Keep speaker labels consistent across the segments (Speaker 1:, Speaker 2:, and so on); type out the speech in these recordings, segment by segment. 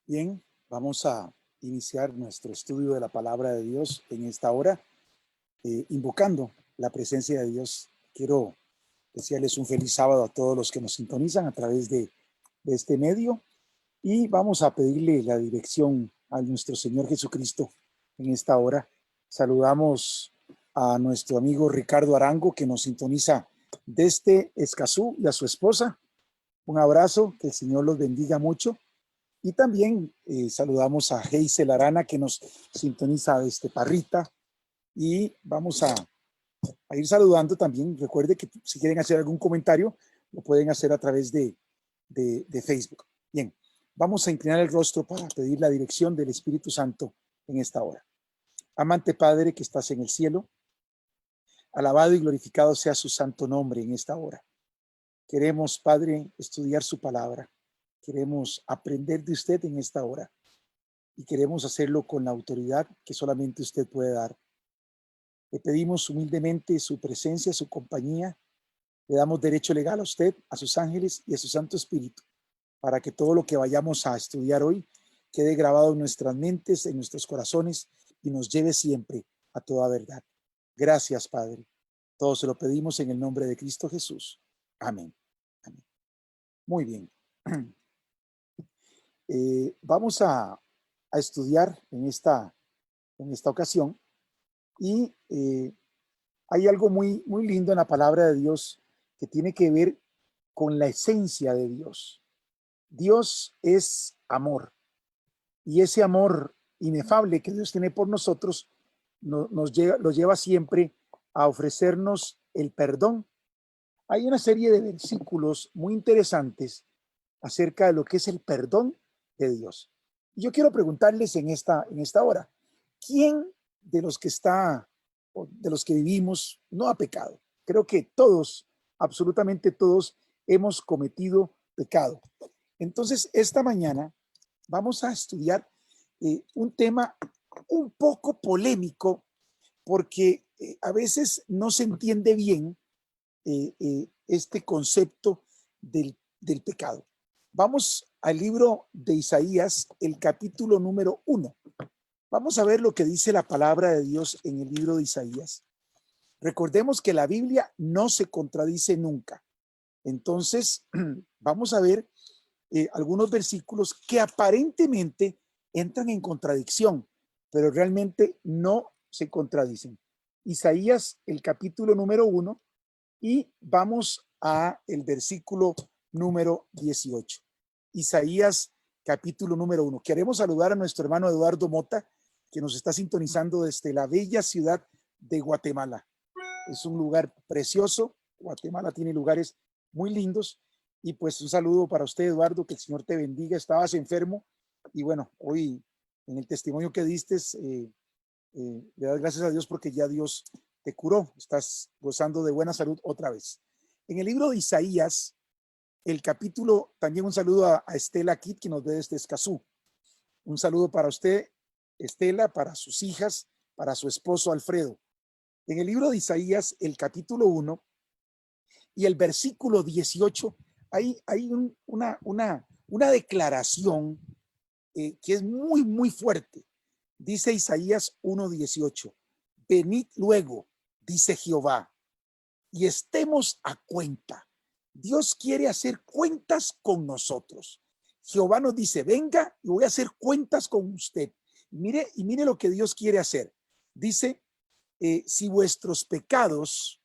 Speaker 1: Bien, vamos a iniciar nuestro estudio de la palabra de Dios en esta hora, invocando la presencia de Dios. Quiero desearles un feliz sábado a todos los que nos sintonizan a través de este medio y vamos a pedirle la dirección a nuestro Señor Jesucristo en esta hora. Saludamos a nuestro amigo Ricardo Arango, que nos sintoniza desde Escazú, y a su esposa. Un abrazo, que el Señor los bendiga mucho. Y también saludamos a Geisel Arana, que nos sintoniza desde Parrita. Y vamos a ir saludando también. Recuerde que si quieren hacer algún comentario, lo pueden hacer a través de Facebook. Bien, vamos a inclinar el rostro para pedir la dirección del Espíritu Santo en esta hora. Amante Padre que estás en el cielo, alabado y glorificado sea su santo nombre en esta hora. Queremos, Padre, estudiar su palabra. Queremos aprender de usted en esta hora y queremos hacerlo con la autoridad que solamente usted puede dar. Le pedimos humildemente su presencia, su compañía. Le damos derecho legal a usted, a sus ángeles y a su Santo Espíritu, para que todo lo que vayamos a estudiar hoy quede grabado en nuestras mentes, en nuestros corazones y nos lleve siempre a toda verdad. Gracias, Padre. Todo se lo pedimos en el nombre de Cristo Jesús. Amén. Amén. Muy bien. Vamos a estudiar en esta ocasión y hay algo muy lindo en la palabra de Dios que tiene que ver con la esencia de Dios. Dios es amor y ese amor inefable que Dios tiene por nosotros lo lleva siempre a ofrecernos el perdón. Hay una serie de versículos muy interesantes acerca de lo que es el perdón de Dios. Y yo quiero preguntarles en esta hora, ¿quién de los que de los que vivimos, no ha pecado? Creo que todos, absolutamente todos, hemos cometido pecado. Entonces, esta mañana vamos a estudiar un tema un poco polémico porque a veces no se entiende bien este concepto del pecado. Vamos al libro de Isaías, el capítulo número 1. Vamos a ver lo que dice la palabra de Dios en el libro de Isaías. Recordemos que la Biblia no se contradice nunca. Entonces, vamos a ver algunos versículos que aparentemente entran en contradicción, pero realmente no se contradicen. Isaías, el capítulo número 1, y vamos a el versículo número 18. Isaías, capítulo número 1. Queremos saludar a nuestro hermano Eduardo Mota, que nos está sintonizando desde la bella ciudad de Guatemala. Es un lugar precioso. Guatemala tiene lugares muy lindos. Y pues un saludo para usted, Eduardo, que el Señor te bendiga. Estabas enfermo y bueno, hoy en el testimonio que diste, le das gracias a Dios porque ya Dios te curó. Estás gozando de buena salud otra vez. En el libro de Isaías, el capítulo, también un saludo a Estela Kit, que nos ve desde Escazú. Un saludo para usted, Estela, para sus hijas, para su esposo Alfredo. En el libro de Isaías, el capítulo 1 y el versículo 18, hay una declaración que es muy fuerte. Dice Isaías 1:18, venid luego, dice Jehová, y estemos a cuenta. Dios quiere hacer cuentas con nosotros. Jehová nos dice, venga y voy a hacer cuentas con usted. Y mire lo que Dios quiere hacer. Dice, si vuestros pecados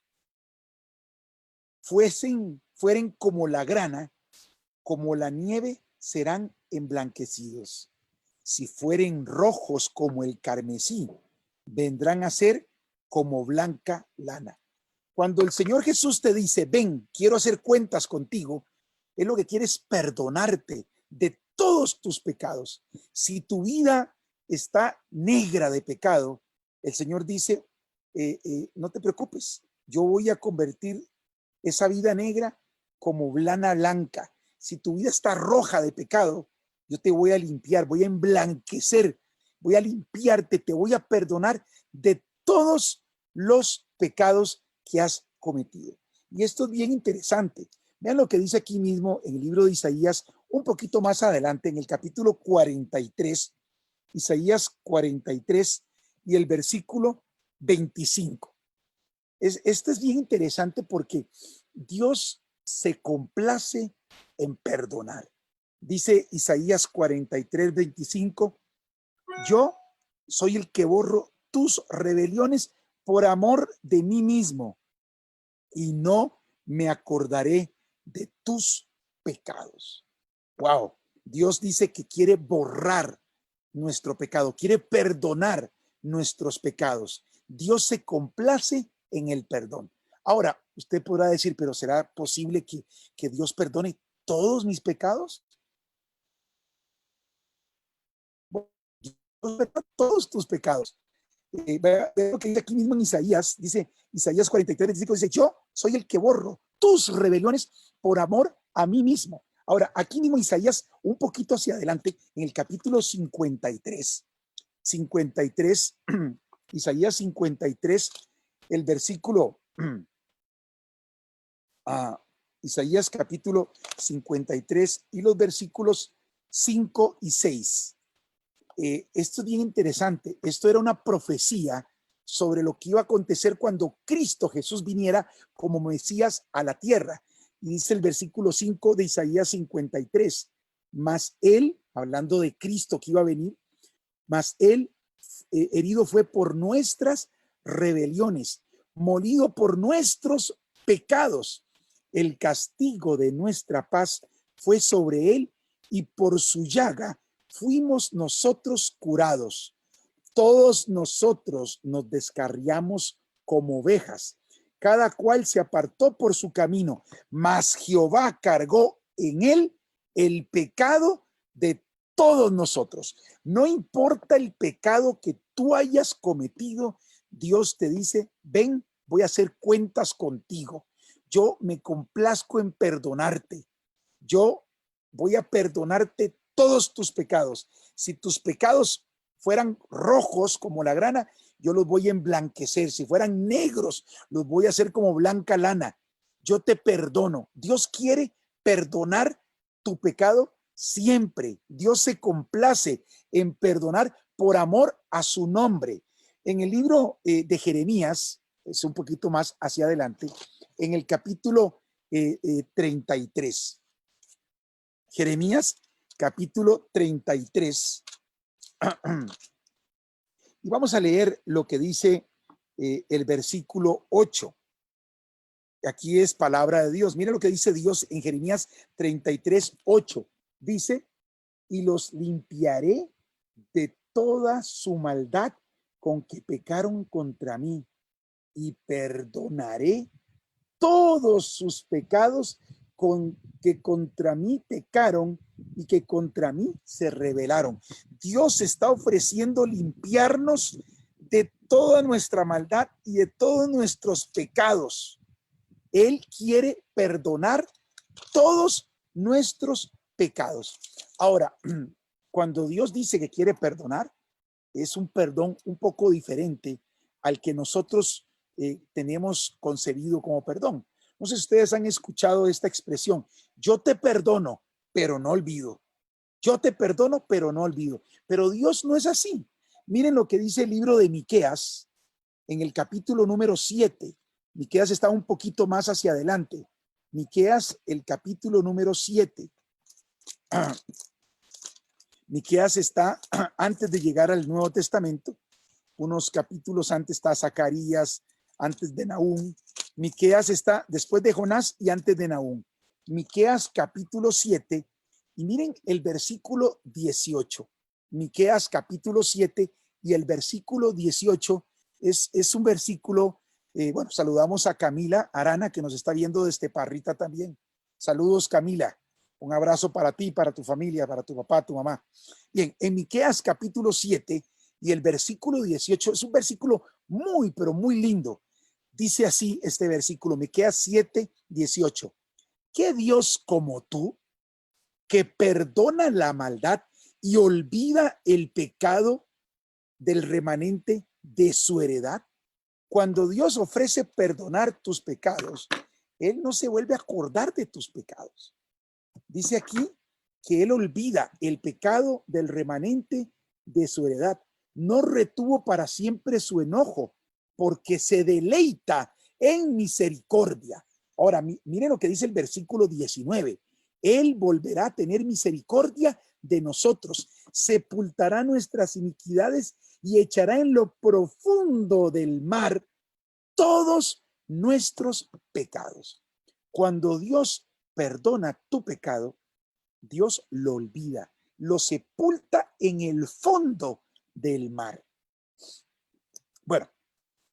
Speaker 1: fueren como la grana, como la nieve, serán emblanquecidos. Si fueren rojos como el carmesí, vendrán a ser como blanca lana. Cuando el Señor Jesús te dice, ven, quiero hacer cuentas contigo, Él lo que quiere es perdonarte de todos tus pecados. Si tu vida está negra de pecado, el Señor dice, no te preocupes, yo voy a convertir esa vida negra como lana blanca. Si tu vida está roja de pecado, yo te voy a limpiar, voy a emblanquecer, voy a limpiarte, te voy a perdonar de todos los pecados que has cometido. Y esto es bien interesante. Vean lo que dice aquí mismo en el libro de Isaías un poquito más adelante en el capítulo 43, Isaías 43 y el versículo 25. Esto es bien interesante porque Dios se complace en perdonar. Dice Isaías 43, 25, yo soy el que borro tus rebeliones por amor de mí mismo y no me acordaré de tus pecados. Wow, Dios dice que quiere borrar nuestro pecado, quiere perdonar nuestros pecados. Dios se complace en el perdón. Ahora, usted podrá decir, pero ¿será posible que Dios perdone todos mis pecados? Bueno, Dios perdona todos tus pecados. Vea lo que dice aquí mismo en Isaías, dice Isaías 43, 25, dice, yo soy el que borro tus rebeliones por amor a mí mismo. Ahora, aquí mismo Isaías, un poquito hacia adelante, en el capítulo 53, Isaías 53, el versículo, Isaías capítulo 53 y los versículos 5 y 6. Esto es bien interesante. Esto era una profecía sobre lo que iba a acontecer cuando Cristo Jesús viniera como Mesías a la tierra. Y dice el versículo 5 de Isaías 53, mas él, hablando de Cristo que iba a venir, mas él herido fue por nuestras rebeliones, molido por nuestros pecados. El castigo de nuestra paz fue sobre él y por su llaga fuimos nosotros curados. Todos nosotros nos descarriamos como ovejas. Cada cual se apartó por su camino, mas Jehová cargó en él el pecado de todos nosotros. No importa el pecado que tú hayas cometido, Dios te dice, ven, voy a hacer cuentas contigo. Yo me complazco en perdonarte. Yo voy a perdonarte todos tus pecados. Si tus pecados fueran rojos como la grana, yo los voy a emblanquecer. Si fueran negros, los voy a hacer como blanca lana. Yo te perdono. Dios quiere perdonar tu pecado siempre. Dios se complace en perdonar por amor a su nombre. En el libro de Jeremías, es un poquito más hacia adelante, en el capítulo 33. Jeremías capítulo 33. Y vamos a leer lo que dice el versículo 8. Aquí es palabra de Dios. Mira lo que dice Dios en Jeremías 33, 8. Dice, y los limpiaré de toda su maldad con que pecaron contra mí y perdonaré todos sus pecados con que contra mí pecaron y que contra mí se rebelaron. Dios está ofreciendo limpiarnos de toda nuestra maldad y de todos nuestros pecados. Él quiere perdonar todos nuestros pecados. Ahora, cuando Dios dice que quiere perdonar, es un perdón un poco diferente al que nosotros tenemos concebido como perdón. No sé si ustedes han escuchado esta expresión, yo te perdono, pero no olvido. Yo te perdono, pero no olvido. Pero Dios no es así. Miren lo que dice el libro de Miqueas en el capítulo número 7. Miqueas está un poquito más hacia adelante. Miqueas, el capítulo número 7. Miqueas está antes de llegar al Nuevo Testamento. Unos capítulos antes está Zacarías, antes de Nahum. Miqueas está después de Jonás y antes de Nahum. Miqueas capítulo 7 y miren el versículo 18. Miqueas capítulo 7 y el versículo 18 es un versículo, bueno, saludamos a Camila Arana que nos está viendo desde Parrita también. Saludos, Camila. Un abrazo para ti, para tu familia, para tu papá, tu mamá. Bien, en Miqueas capítulo 7 y el versículo 18 es un versículo muy, pero muy lindo. Dice así este versículo, Miqueas 7, 18. ¿Qué Dios como tú, que perdona la maldad y olvida el pecado del remanente de su heredad? Cuando Dios ofrece perdonar tus pecados, Él no se vuelve a acordar de tus pecados. Dice aquí que él olvida el pecado del remanente de su heredad. No retuvo para siempre su enojo, porque se deleita en misericordia. Ahora, miren lo que dice el versículo 19. Él volverá a tener misericordia de nosotros, sepultará nuestras iniquidades y echará en lo profundo del mar todos nuestros pecados. Cuando Dios perdona tu pecado, Dios lo olvida, lo sepulta en el fondo del mar. Bueno,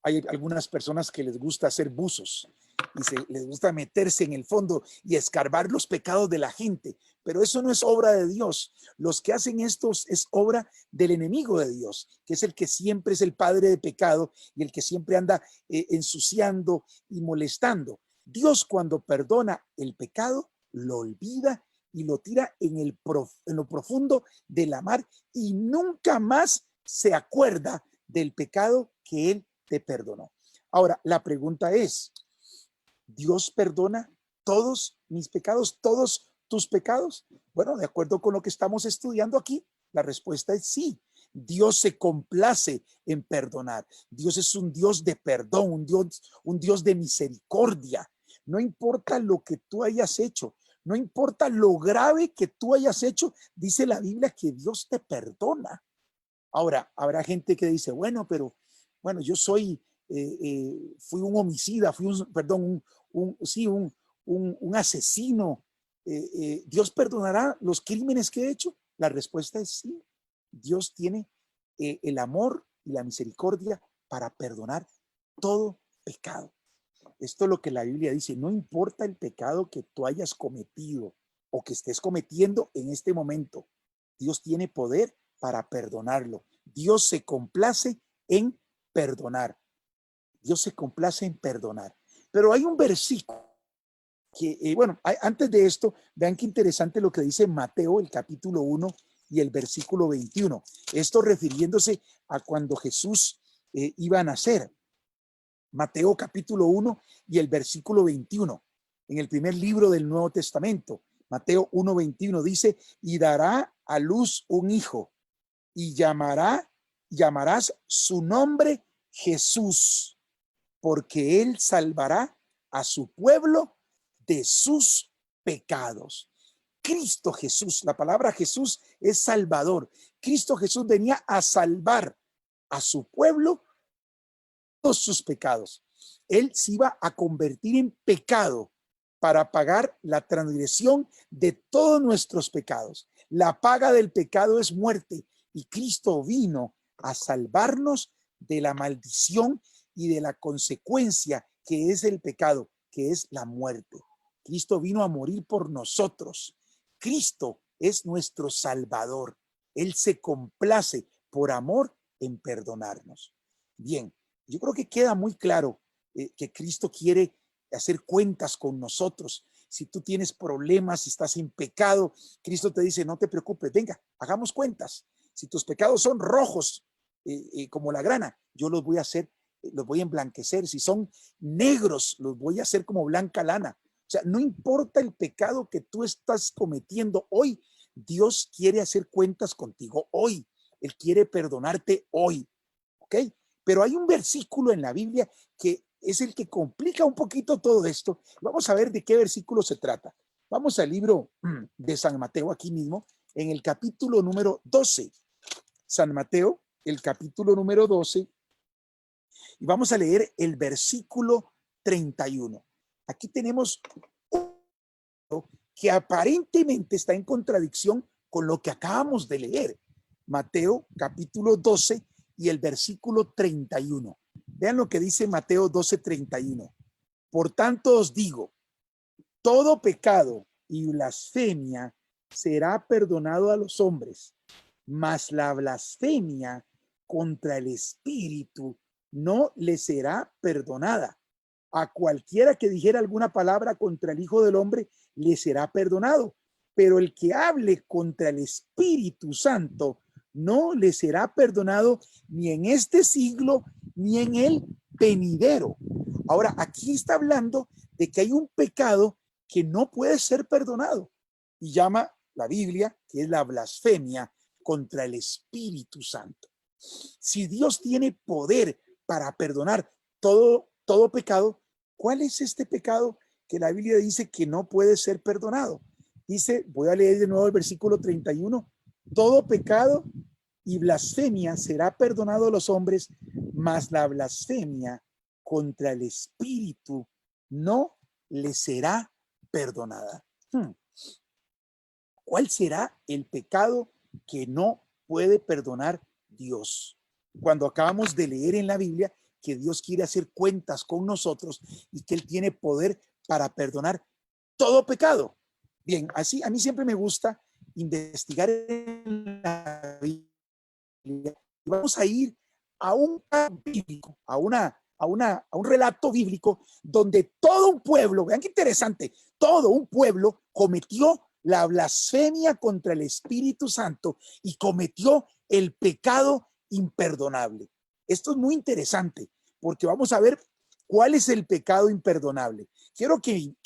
Speaker 1: hay algunas personas que les gusta hacer buzos y les gusta meterse en el fondo y escarbar los pecados de la gente, pero eso no es obra de Dios. Los que hacen esto es obra del enemigo de Dios, que es el que siempre es el padre de pecado y el que siempre anda ensuciando y molestando. Dios, cuando perdona el pecado, lo olvida y lo tira en lo profundo de la mar y nunca más se acuerda del pecado que él te perdonó. Ahora, la pregunta es, ¿Dios perdona todos mis pecados, todos tus pecados? Bueno, de acuerdo con lo que estamos estudiando aquí, la respuesta es sí. Dios se complace en perdonar. Dios es un Dios de perdón, un Dios de misericordia. No importa lo que tú hayas hecho, no importa lo grave que tú hayas hecho, dice la Biblia que Dios te perdona. Ahora, habrá gente que dice, bueno, pero bueno, yo fui un homicida, un asesino. ¿Dios perdonará los crímenes que he hecho? La respuesta es sí. Dios tiene el amor y la misericordia para perdonar todo pecado. Esto es lo que la Biblia dice, no importa el pecado que tú hayas cometido o que estés cometiendo en este momento, Dios tiene poder para perdonarlo. Dios se complace en perdonar. Dios se complace en perdonar. Pero hay un versículo que, antes de esto, vean qué interesante lo que dice Mateo, el capítulo 1 y el versículo 21. Esto refiriéndose a cuando Jesús iba a nacer. Mateo capítulo 1 y el versículo 21, en el primer libro del Nuevo Testamento. Mateo 1:21 dice, y dará a luz un hijo y llamarás su nombre Jesús, porque él salvará a su pueblo de sus pecados. Cristo Jesús, la palabra Jesús es Salvador. Cristo Jesús venía a salvar a su pueblo todos sus pecados. Él se iba a convertir en pecado para pagar la transgresión de todos nuestros pecados. La paga del pecado es muerte y Cristo vino a salvarnos de la maldición y de la consecuencia que es el pecado, que es la muerte. Cristo vino a morir por nosotros. Cristo es nuestro Salvador. Él se complace por amor en perdonarnos. Bien, yo creo que queda muy claro que Cristo quiere hacer cuentas con nosotros. Si tú tienes problemas, si estás en pecado, Cristo te dice, no te preocupes, venga, hagamos cuentas. Si tus pecados son rojos como la grana, yo los voy a hacer, los voy a emblanquecer. Si son negros, los voy a hacer como blanca lana. O sea, no importa el pecado que tú estás cometiendo hoy, Dios quiere hacer cuentas contigo hoy. Él quiere perdonarte hoy. ¿Ok? Pero hay un versículo en la Biblia que es el que complica un poquito todo esto. Vamos a ver de qué versículo se trata. Vamos al libro de San Mateo, aquí mismo, en el capítulo número 12. San Mateo, el capítulo número 12, y vamos a leer el versículo 31. Aquí tenemos que aparentemente está en contradicción con lo que acabamos de leer. Mateo, capítulo 12 y el versículo 31. Vean lo que dice Mateo 12:31. Por tanto os digo, todo pecado y blasfemia será perdonado a los hombres, mas la blasfemia contra el Espíritu no le será perdonada. A cualquiera que dijera alguna palabra contra el Hijo del Hombre le será perdonado, pero el que hable contra el Espíritu Santo no le será perdonado ni en este siglo ni en el venidero. Ahora, aquí está hablando de que hay un pecado que no puede ser perdonado y llama la Biblia, que es la blasfemia contra el Espíritu Santo. Si Dios tiene poder para perdonar todo pecado, ¿cuál es este pecado que la Biblia dice que no puede ser perdonado? Dice, voy a leer de nuevo el versículo 31, todo pecado y blasfemia será perdonado a los hombres, mas la blasfemia contra el Espíritu no le será perdonada. ¿Cuál será el pecado que no puede perdonar Dios? Cuando acabamos de leer en la Biblia que Dios quiere hacer cuentas con nosotros y que Él tiene poder para perdonar todo pecado. Bien, así a mí siempre me gusta investigar en la Biblia. Vamos a ir a un bíblico, a un relato bíblico donde todo un pueblo, vean qué interesante, todo un pueblo cometió la blasfemia contra el Espíritu Santo y cometió el pecado imperdonable. Esto es muy interesante porque vamos a ver cuál es el pecado imperdonable. Quiero que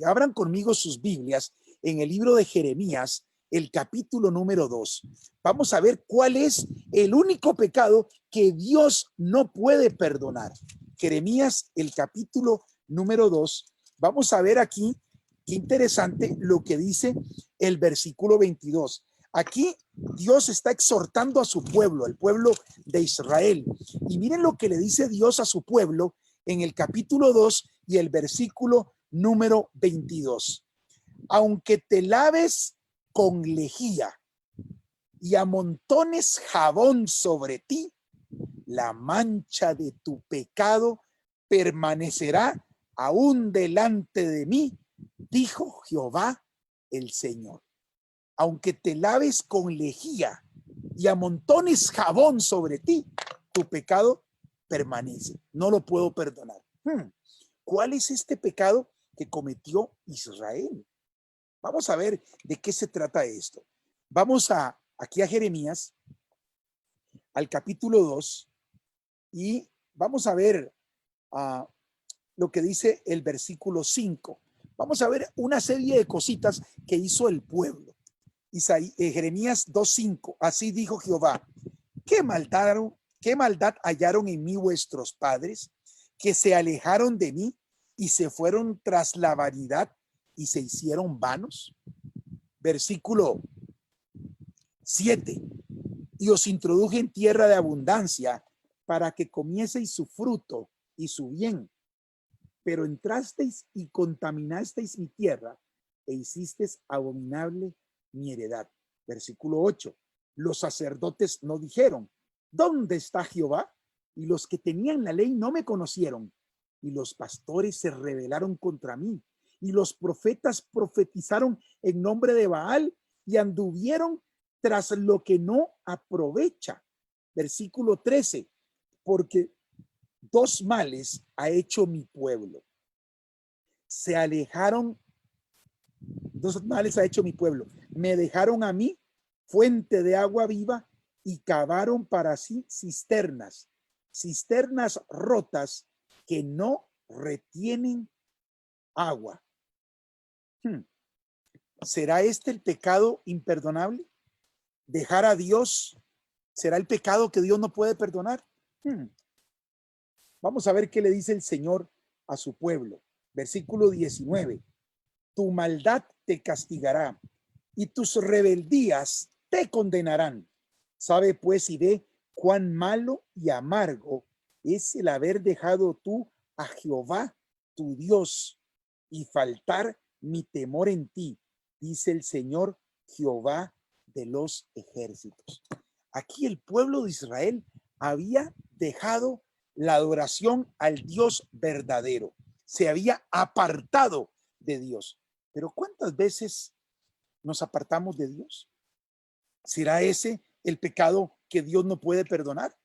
Speaker 1: abran conmigo sus Biblias en el libro de Jeremías, el capítulo número 2. Vamos a ver cuál es el único pecado que Dios no puede perdonar. Jeremías, el capítulo número 2. Vamos a ver aquí, qué interesante lo que dice el versículo 22. Aquí Dios está exhortando a su pueblo, al pueblo de Israel. Y miren lo que le dice Dios a su pueblo en el capítulo 2 y el versículo número 22. Aunque te laves con lejía y amontones jabón sobre ti, la mancha de tu pecado permanecerá aún delante de mí, dijo Jehová el Señor. Aunque te laves con lejía y amontones jabón sobre ti, tu pecado permanece. No lo puedo perdonar. ¿Cuál es este pecado que cometió Israel? Vamos a ver de qué se trata esto. Vamos aquí a Jeremías, al capítulo 2, y vamos a ver lo que dice el versículo 5. Vamos a ver una serie de cositas que hizo el pueblo. Jeremías 2:5, así dijo Jehová, ¿qué maldad hallaron en mí vuestros padres, que se alejaron de mí y se fueron tras la vanidad y se hicieron vanos? Versículo 7, y os introduje en tierra de abundancia para que comieseis su fruto y su bien, pero entrasteis y contaminasteis mi tierra e hicisteis abominable mi heredad. Versículo 8, los sacerdotes no dijeron, ¿dónde está Jehová? Y los que tenían la ley no me conocieron, y los pastores se rebelaron contra mí, y los profetas profetizaron en nombre de Baal y anduvieron tras lo que no aprovecha. Versículo 13, porque dos males ha hecho mi pueblo. Se alejaron, dos males ha hecho mi pueblo. Me dejaron a mí fuente de agua viva y cavaron para sí cisternas rotas que no retienen agua. ¿Será este el pecado imperdonable? ¿Dejar a Dios será el pecado que Dios no puede perdonar? Vamos a ver qué le dice el Señor a su pueblo. Versículo 19. Tu maldad te castigará y tus rebeldías te condenarán. Sabe pues y ve cuán malo y amargo es el haber dejado tú a Jehová, tu Dios, y faltar mi temor en ti, dice el Señor Jehová de los ejércitos. Aquí el pueblo de Israel había dejado la adoración al Dios verdadero. Se había apartado de Dios. Pero ¿cuántas veces nos apartamos de Dios? ¿Será ese el pecado que Dios no puede perdonar?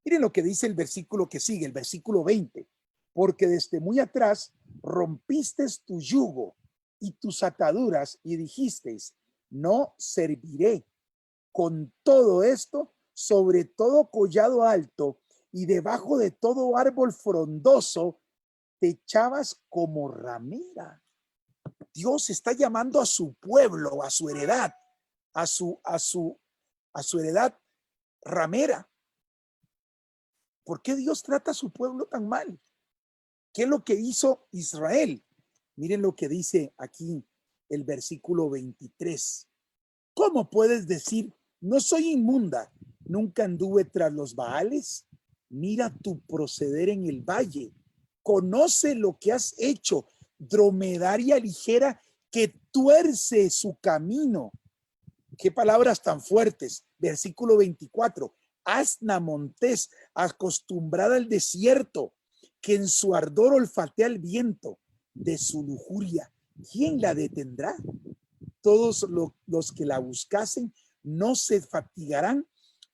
Speaker 1: Miren lo que dice el versículo que sigue, el versículo 20. Porque desde muy atrás rompiste tu yugo y tus ataduras y dijiste, no serviré. Con todo esto, sobre todo collado alto y debajo de todo árbol frondoso, te echabas como ramera. Dios está llamando a su pueblo, a su heredad, a su heredad ramera. ¿Por qué Dios trata a su pueblo tan mal? ¿Qué es lo que hizo Israel? Miren lo que dice aquí el versículo 23. ¿Cómo puedes decir, no soy inmunda, nunca anduve tras los Baales? Mira tu proceder en el valle, conoce lo que has hecho, dromedaria ligera que tuerce su camino. Qué palabras tan fuertes. Versículo 24. Asna montés, acostumbrada al desierto, que en su ardor olfatea el viento de su lujuria. ¿Quién la detendrá? Todos los que la buscasen no se fatigarán,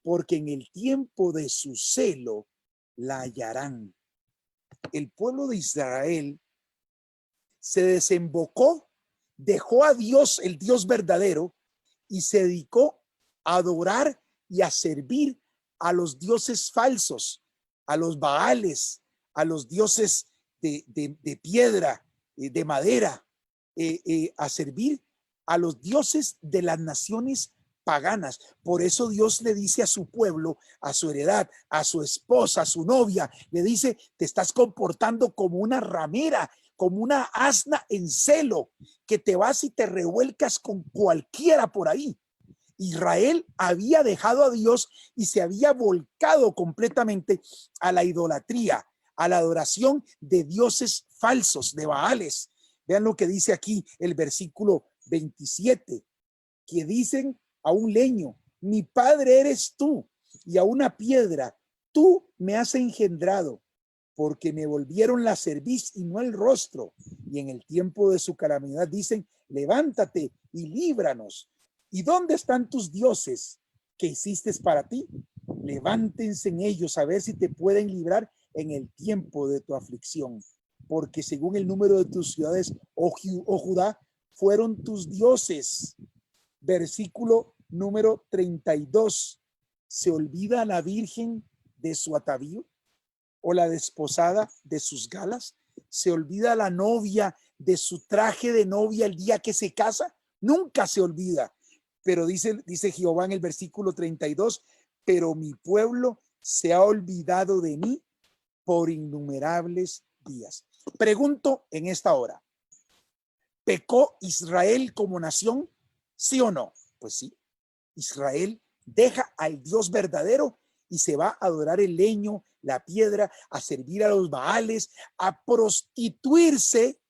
Speaker 1: porque en el tiempo de su celo la hallarán. El pueblo de Israel se desembocó, dejó a Dios, el Dios verdadero, y se dedicó a adorar y a servir a los dioses falsos, a los Baales, a los dioses de piedra, de madera, a servir a los dioses de las naciones paganas. Por eso Dios le dice a su pueblo, a su heredad, a su esposa, a su novia, le dice, te estás comportando como una ramera, como una asna en celo, que te vas y te revuelcas con cualquiera por ahí. Israel había dejado a Dios y se había volcado completamente a la idolatría, a la adoración de dioses falsos, de Baales. Vean lo que dice aquí el versículo 27, que dicen a un leño, mi padre eres tú, y a una piedra, tú me has engendrado, porque me volvieron la cerviz y no el rostro. Y en el tiempo de su calamidad dicen, levántate y líbranos. ¿Y dónde están tus dioses que hiciste para ti? Levántense en ellos a ver si te pueden librar en el tiempo de tu aflicción. Porque según el número de tus ciudades, oh Judá, fueron tus dioses. Versículo número 32. ¿Se olvida la virgen de su atavío o la desposada de sus galas? ¿Se olvida la novia de su traje de novia el día que se casa? Nunca se olvida. Pero dice Jehová en el versículo 32, pero mi pueblo se ha olvidado de mí por innumerables días. Pregunto en esta hora, ¿pecó Israel como nación? ¿Sí o no? Pues sí. Israel deja al Dios verdadero y se va a adorar el leño, la piedra, a servir a los Baales, a prostituirse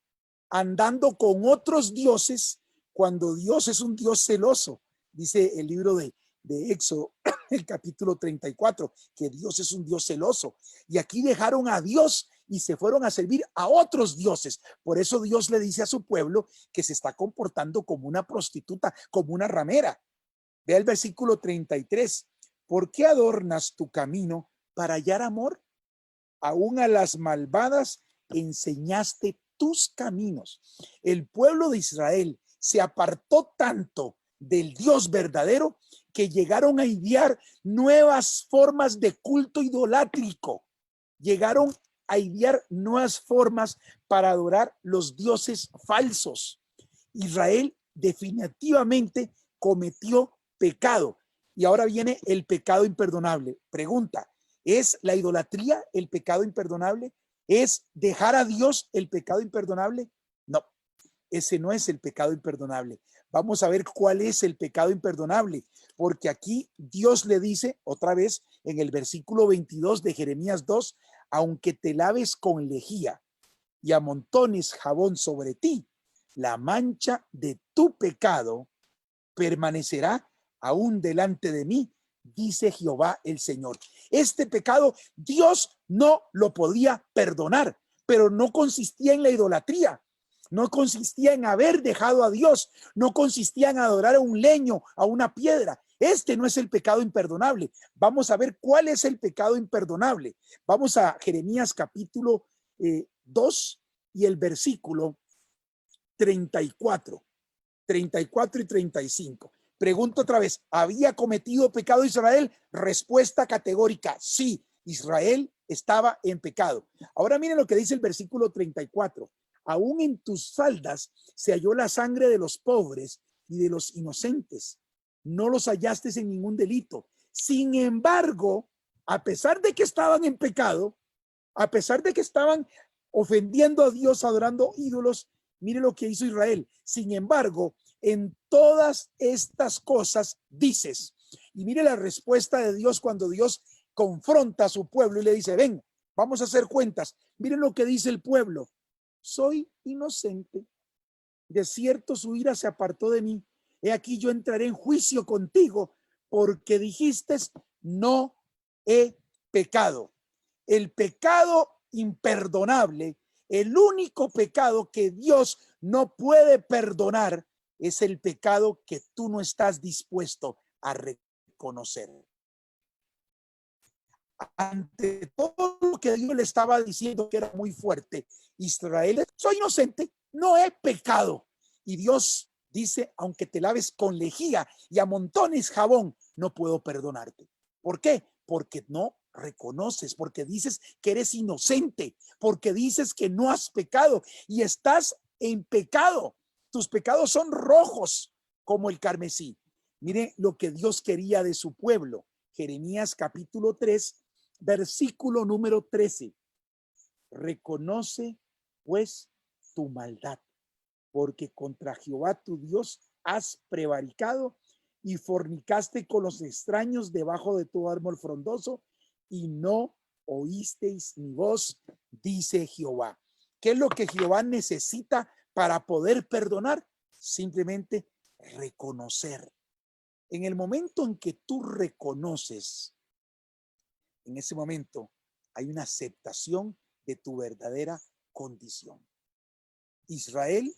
Speaker 1: andando con otros dioses, cuando Dios es un Dios celoso. Dice el libro de Éxodo, el capítulo 34, que Dios es un Dios celoso. Y aquí dejaron a Dios y se fueron a servir a otros dioses. Por eso Dios le dice a su pueblo que se está comportando como una prostituta, como una ramera. Ve el versículo 33. ¿Por qué adornas tu camino para hallar amor? Aún a las malvadas enseñaste tus caminos. El pueblo de Israel se apartó tanto del Dios verdadero que llegaron a idear nuevas formas de culto idolátrico. Llegaron a idear nuevas formas para adorar los dioses falsos. Israel definitivamente cometió pecado. Y ahora viene el pecado imperdonable. Pregunta, ¿es la idolatría el pecado imperdonable? ¿Es dejar a Dios el pecado imperdonable? No, ese no es el pecado imperdonable. Vamos a ver cuál es el pecado imperdonable, porque aquí Dios le dice otra vez en el versículo 22 de Jeremías 2, aunque te laves con lejía y amontones jabón sobre ti, la mancha de tu pecado permanecerá aún delante de mí, dice Jehová el Señor. Este pecado Dios no lo podía perdonar, pero no consistía en la idolatría, no consistía en haber dejado a Dios, no consistía en adorar a un leño, a una piedra. Este no es el pecado imperdonable. Vamos a ver cuál es el pecado imperdonable. Vamos a Jeremías capítulo 2 y el versículo 34 y 35. Pregunto otra vez, ¿había cometido pecado Israel? Respuesta categórica, sí, Israel estaba en pecado. Ahora miren lo que dice el versículo 34. aún en tus faldas se halló la sangre de los pobres y de los inocentes. No los hallaste en ningún delito. Sin embargo, a pesar de que estaban en pecado, a pesar de que estaban ofendiendo a Dios, adorando ídolos, mire lo que hizo Israel. Sin embargo, en todas estas cosas dices, y mire la respuesta de Dios cuando Dios confronta a su pueblo y le dice, ven, vamos a hacer cuentas. Miren lo que dice el pueblo. Soy inocente. De cierto su ira se apartó de mí. He aquí yo entraré en juicio contigo porque dijiste, no he pecado. El pecado imperdonable, el único pecado que Dios no puede perdonar es el pecado que tú no estás dispuesto a reconocer. Ante todo lo que Dios le estaba diciendo, que era muy fuerte, Israel, soy inocente, no he pecado. Y Dios dice, aunque te laves con lejía y amontones jabón, no puedo perdonarte. ¿Por qué? Porque no reconoces, porque dices que eres inocente, porque dices que no has pecado y estás en pecado. Tus pecados son rojos como el carmesí. Mire lo que Dios quería de su pueblo. Jeremías capítulo 3, versículo número 13. Reconoce pues tu maldad, porque contra Jehová tu Dios has prevaricado y fornicaste con los extraños debajo de tu árbol frondoso y no oísteis mi voz, dice Jehová. ¿Qué es lo que Jehová necesita para poder perdonar? Simplemente reconocer. En el momento en que tú reconoces, en ese momento hay una aceptación de tu verdadera condición. Israel,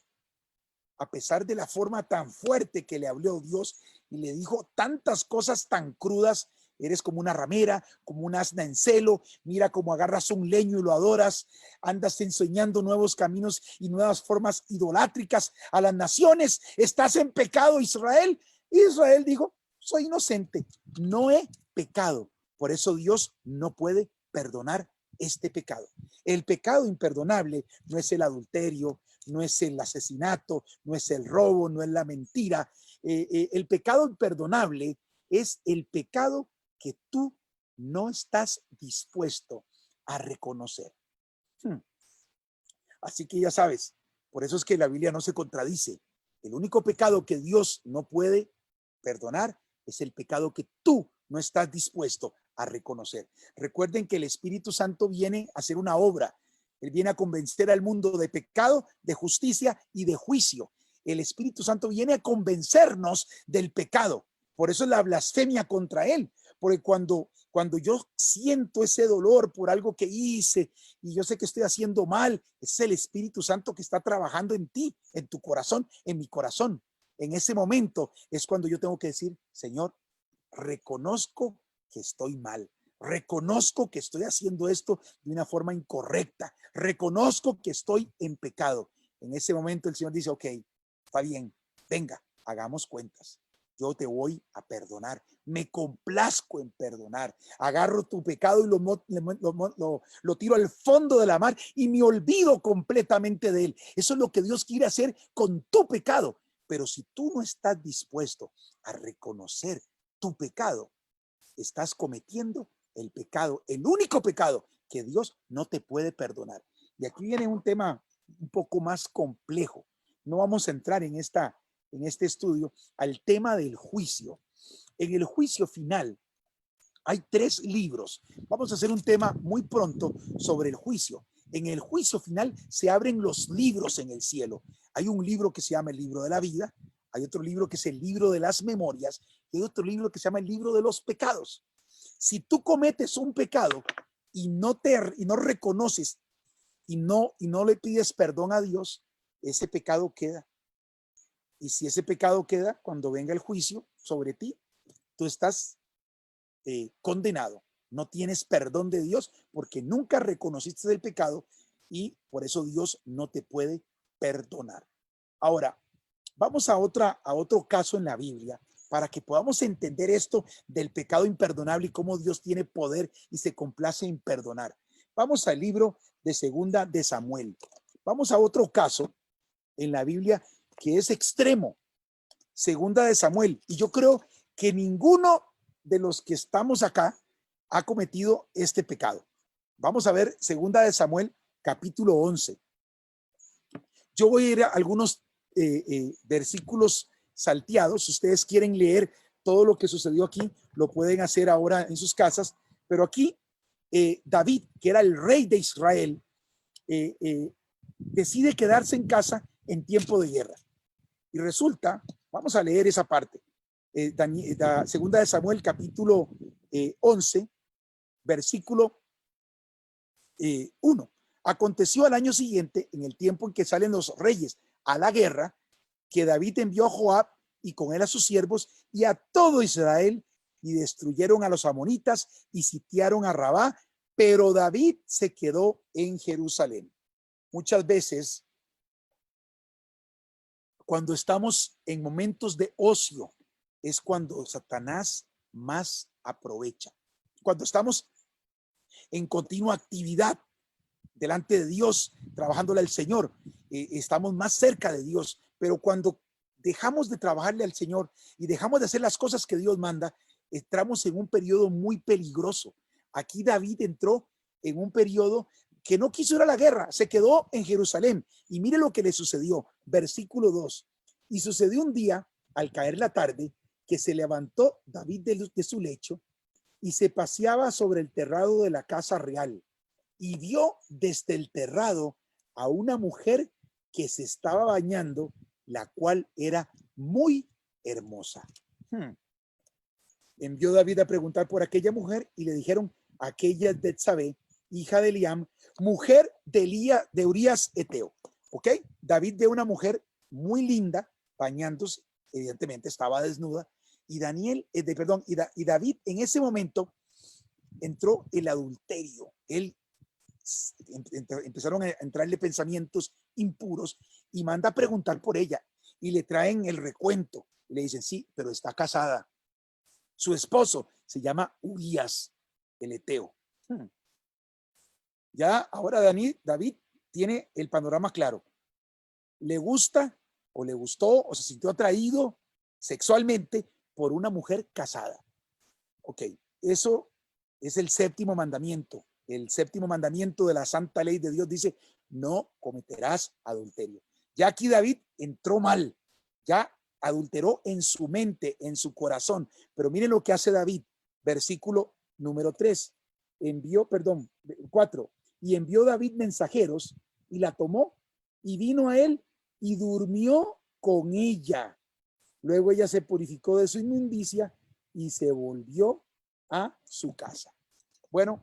Speaker 1: a pesar de la forma tan fuerte que le habló Dios y le dijo tantas cosas tan crudas, eres como una ramera, como un asna en celo, mira cómo agarras un leño y lo adoras, andas enseñando nuevos caminos y nuevas formas idolátricas a las naciones, estás en pecado, Israel. Israel dijo, soy inocente, no he pecado. Por eso Dios no puede perdonar este pecado. El pecado imperdonable no es el adulterio, no es el asesinato, no es el robo, no es la mentira. El pecado imperdonable es el pecado que tú no estás dispuesto a reconocer. Así que ya sabes, por eso es que la Biblia no se contradice. El único pecado que Dios no puede perdonar es el pecado que tú no estás dispuesto a reconocer. Recuerden que el Espíritu Santo viene a hacer una obra. Él viene a convencer al mundo de pecado, de justicia y de juicio. El Espíritu Santo viene a convencernos del pecado. Por eso es la blasfemia contra él. Porque cuando yo siento ese dolor por algo que hice y yo sé que estoy haciendo mal, es el Espíritu Santo que está trabajando en ti, en tu corazón, en mi corazón. En ese momento es cuando yo tengo que decir, Señor, reconozco que estoy mal. Reconozco que estoy haciendo esto de una forma incorrecta. Reconozco que estoy en pecado. En ese momento el Señor dice, ok, está bien, venga, hagamos cuentas. Yo te voy a perdonar. Me complazco en perdonar. Agarro tu pecado y lo tiro al fondo de la mar y me olvido completamente de él. Eso es lo que Dios quiere hacer con tu pecado. Pero si tú no estás dispuesto a reconocer tu pecado, estás cometiendo el pecado, el único pecado que Dios no te puede perdonar. Y aquí viene un tema un poco más complejo. No vamos a entrar en este estudio al tema del juicio. En el juicio final hay 3 libros. Vamos a hacer un tema muy pronto sobre el juicio. En el juicio final se abren los libros en el cielo. Hay un libro que se llama el libro de la vida, hay otro libro que es el libro de las memorias y hay otro libro que se llama el libro de los pecados. Si tú cometes un pecado y no reconoces y no le pides perdón a Dios, ese pecado queda. Y si ese pecado queda, cuando venga el juicio sobre ti, tú estás condenado. No tienes perdón de Dios porque nunca reconociste el pecado y por eso Dios no te puede perdonar. Ahora, vamos a otro caso en la Biblia para que podamos entender esto del pecado imperdonable y cómo Dios tiene poder y se complace en perdonar. Vamos al libro de Segunda de Samuel. Vamos a otro caso en la Biblia que es extremo, segunda de Samuel. Y yo creo que ninguno de los que estamos acá ha cometido este pecado. Vamos a ver segunda de Samuel, capítulo 11. Yo voy a ir a algunos versículos salteados. Si ustedes quieren leer todo lo que sucedió aquí, lo pueden hacer ahora en sus casas. Pero aquí David, que era el rey de Israel, decide quedarse en casa en tiempo de guerra. Y resulta, vamos a leer esa parte, segunda de Samuel, capítulo 11, versículo 1. Aconteció al año siguiente, en el tiempo en que salen los reyes a la guerra, que David envió a Joab y con él a sus siervos y a todo Israel, y destruyeron a los amonitas y sitiaron a Rabá, pero David se quedó en Jerusalén. Muchas veces, cuando estamos en momentos de ocio, es cuando Satanás más aprovecha. Cuando estamos en continua actividad delante de Dios, trabajándole al Señor, estamos más cerca de Dios. Pero cuando dejamos de trabajarle al Señor y dejamos de hacer las cosas que Dios manda, entramos en un periodo muy peligroso. Aquí David entró en un periodo que no quiso ir a la guerra, se quedó en Jerusalén. Y mire lo que le sucedió, versículo 2. Y sucedió un día, al caer la tarde, que se levantó David de su lecho y se paseaba sobre el terrado de la casa real, y vio desde el terrado a una mujer que se estaba bañando, la cual era muy hermosa. Envió David a preguntar por aquella mujer y le dijeron: aquella es Betsabé, hija de Eliam, mujer de Urías Eteo. ¿Ok? David ve una mujer muy linda bañándose, evidentemente estaba desnuda, y David en ese momento entró el adulterio. Él empezaron a entrarle pensamientos impuros y manda a preguntar por ella y le traen el recuento. Le dicen: sí, pero está casada. Su esposo se llama Urías el Eteo. Ya ahora David tiene el panorama claro. Le gusta o le gustó o se sintió atraído sexualmente por una mujer casada. Ok, eso es el séptimo mandamiento. El séptimo mandamiento de la santa ley de Dios dice: no cometerás adulterio. Ya aquí David entró mal, ya adulteró en su mente, en su corazón. Pero miren lo que hace David, versículo número 3. 4. Y envió David mensajeros y la tomó y vino a él y durmió con ella. Luego ella se purificó de su inmundicia y se volvió a su casa. Bueno,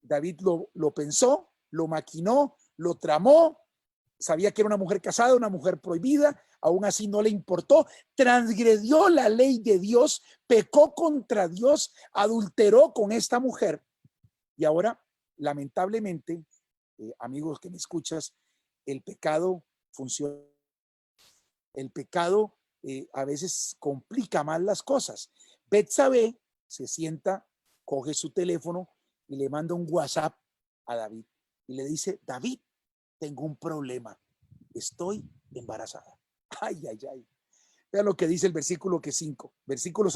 Speaker 1: David lo pensó, lo maquinó, lo tramó, sabía que era una mujer casada, una mujer prohibida, aún así no le importó, transgredió la ley de Dios, pecó contra Dios, adulteró con esta mujer. Y ahora, lamentablemente, amigos que me escuchas, el pecado funciona. El pecado a veces complica más las cosas. Betsabé se sienta, coge su teléfono y le manda un WhatsApp a David y le dice: David, tengo un problema, estoy embarazada. Ay, ay, ay. Vean lo que dice el versículo 6, el versículo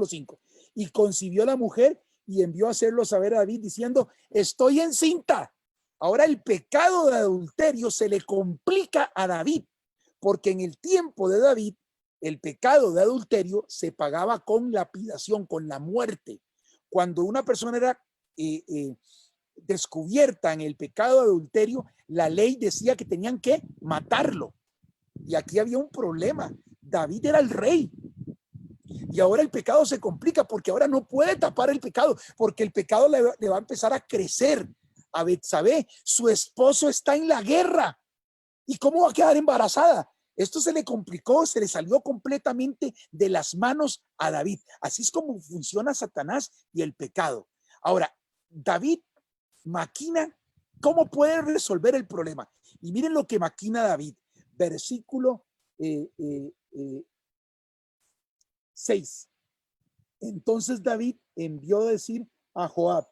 Speaker 1: 5. Y concibió la mujer y envió a hacerlo saber a David diciendo: estoy encinta. Ahora el pecado de adulterio se le complica a David, porque en el tiempo de David el pecado de adulterio se pagaba con lapidación, con la muerte. Cuando una persona era descubierta en el pecado de adulterio, la ley decía que tenían que matarlo. Y aquí había un problema. David era el rey. Y ahora el pecado se complica porque ahora no puede tapar el pecado, porque el pecado le va a empezar a crecer a Betsabé. Su esposo está en la guerra. ¿Y cómo va a quedar embarazada? Esto se le complicó, se le salió completamente de las manos a David. Así es como funciona Satanás y el pecado. Ahora, David maquina cómo puede resolver el problema. Y miren lo que maquina David. Versículo 6. Entonces David envió a decir a Joab: